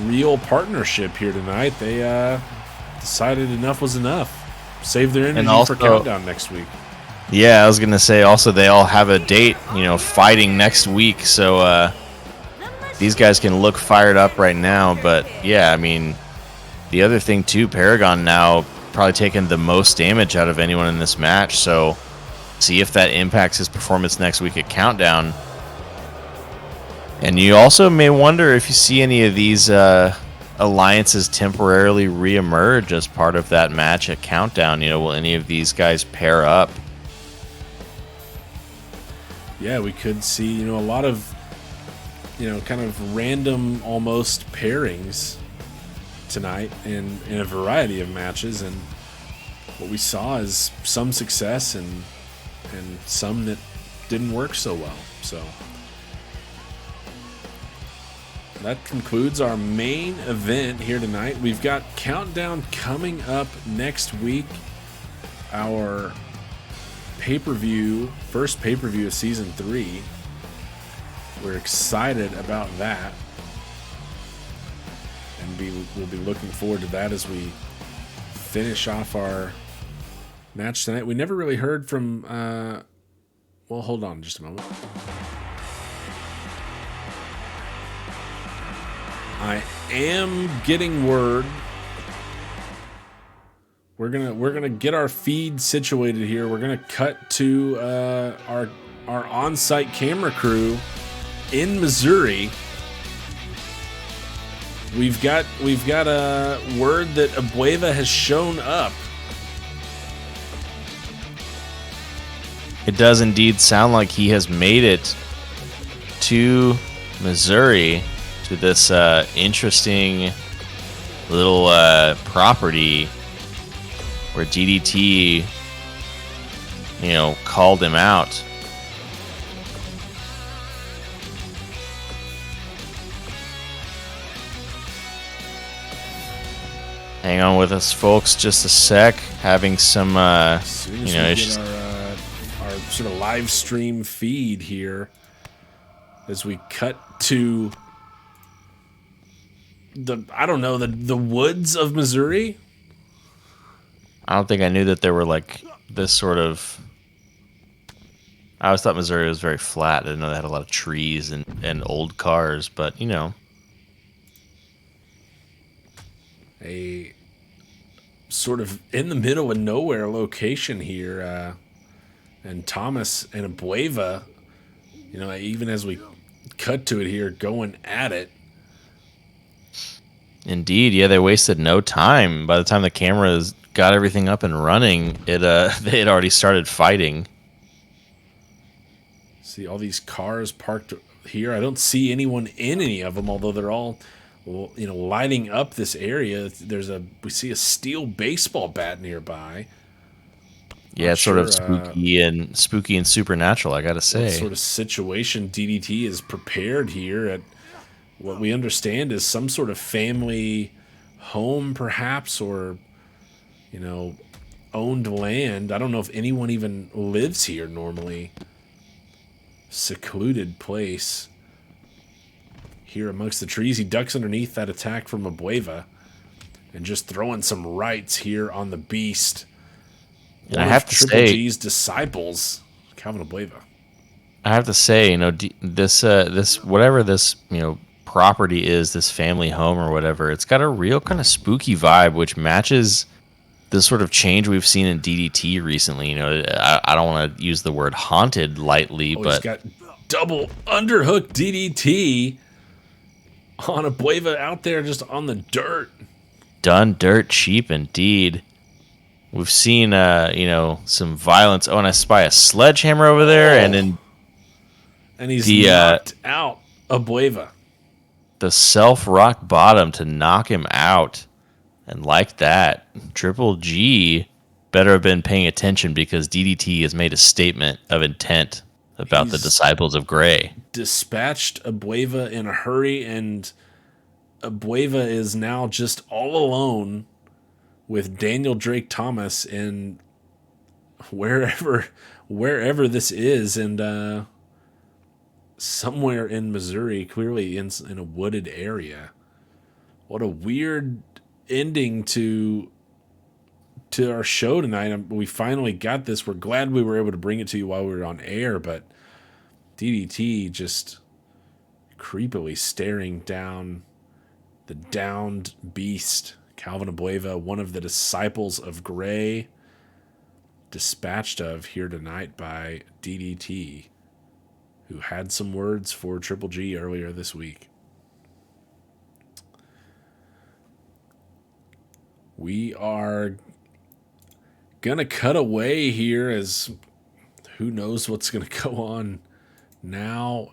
real partnership here tonight. They decided enough was enough. Save their energy also, for Countdown next week. Yeah, I was going to say also they all have a date, you know, fighting next week. So these guys can look fired up right now. But, yeah, I mean, the other thing, too, Paragon now probably taking the most damage out of anyone in this match. So see if that impacts his performance next week at Countdown. And you also may wonder if you see any of these alliances temporarily reemerge as part of that match at Countdown. You know, will any of these guys pair up? Yeah, we could see, you know, a lot of, you know, kind of random almost pairings tonight in a variety of matches. And what we saw is some success and some that didn't work so well. So that concludes our main event here tonight. We've got Countdown coming up next week. Our pay-per-view, first pay-per-view of Season 3. We're excited about that. And we'll be looking forward to that as we finish off our match tonight. We never really heard from... well, hold on just a moment. I am getting word. We're gonna get our feed situated here. We're gonna cut to our on-site camera crew in Missouri. We've got a word that Abueva has shown up. It does indeed sound like he has made it to Missouri, to this interesting little property where DDT, called him out. Hang on with us, folks, just a sec. Having some, As soon as we get our sort of live stream feed here, as we cut to the woods of Missouri. I don't think I knew that there were like this sort of. I always thought Missouri was very flat. I didn't know they had a lot of trees and old cars, but A sort of in the middle of nowhere location here, and Thomas and Abueva, even as we cut to it here, going at it. Indeed, yeah, they wasted no time. By the time the cameras got everything up and running, they had already started fighting. See all these cars parked here. I don't see anyone in any of them, although they're all, lighting up this area. We see a steel baseball bat nearby. Yeah, it's sort of spooky and supernatural, I gotta say. What sort of situation DDT is prepared here at what we understand is some sort of family home, perhaps, or owned land. I don't know if anyone even lives here normally. Secluded place. Here amongst the trees, he ducks underneath that attack from Abueva and just throwing some rights here on the beast. And I have to say, Triple G's disciples, Calvin Abueva. I have to say, this whatever this property is, this family home or whatever, it's got a real kind of spooky vibe, which matches the sort of change we've seen in DDT recently. I don't want to use the word haunted lightly, but he's got double underhook DDT on Abueva out there just on the dirt. Done dirt cheap indeed. We've seen some violence. Oh, and I spy a sledgehammer over there, and he's knocked out Abueva. The self rock bottom to knock him out. And like that, Triple G better have been paying attention, because DDT has made a statement of intent about the Disciples of Gray. Dispatched Abueva in a hurry, and Abueva is now just all alone with Daniel Drake Thomas in wherever this is, and somewhere in Missouri, clearly in a wooded area. What a weird ending to our show tonight. We finally got this. We're glad we were able to bring it to you while we were on air, but DDT just creepily staring down the downed beast, Calvin Abueva, one of the Disciples of Gray, dispatched of here tonight by DDT, who had some words for Triple G earlier this week. We are going to cut away here, as who knows what's going to go on now.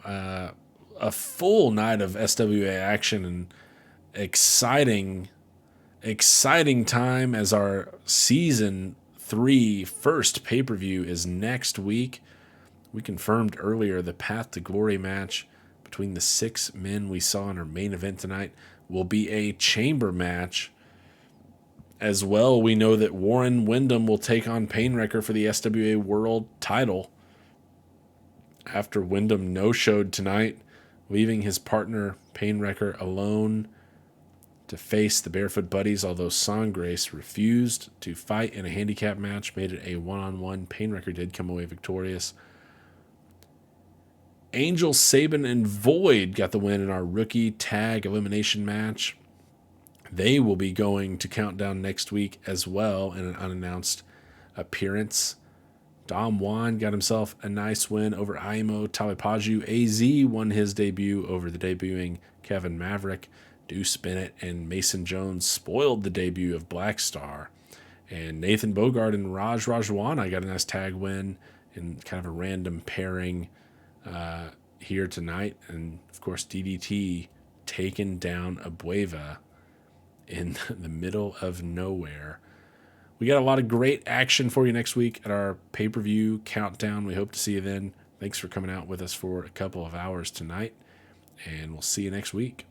A full night of SWA action, and exciting time, as our Season 3 first pay-per-view is next week. We confirmed earlier the Path to Glory match between the 6 men we saw in our main event tonight will be a chamber match. As well, we know that Warren Windham will take on Painwrecker for the SWA World title after Windham no-showed tonight, leaving his partner Painwrecker alone to face the Barefoot Buddies, although Songgrace refused to fight in a handicap match, made it a one-on-one. Painwrecker did come away victorious. Angel, Saban, and Void got the win in our rookie tag elimination match. They will be going to Countdown next week as well in an unannounced appearance. Dom Juan got himself a nice win over Aimo Talipaju. AZ won his debut over the debuting Kevin Maverick. Deuce Bennett and Mason Jones spoiled the debut of Black Star. And Nathan Bogard and Raj Rajwana got a nice tag win in kind of a random pairing here tonight. And, of course, DDT taking down Abueva in the middle of nowhere. We got a lot of great action for you next week at our pay-per-view countdown. We hope to see you then. Thanks for coming out with us for a couple of hours tonight, and we'll see you next week.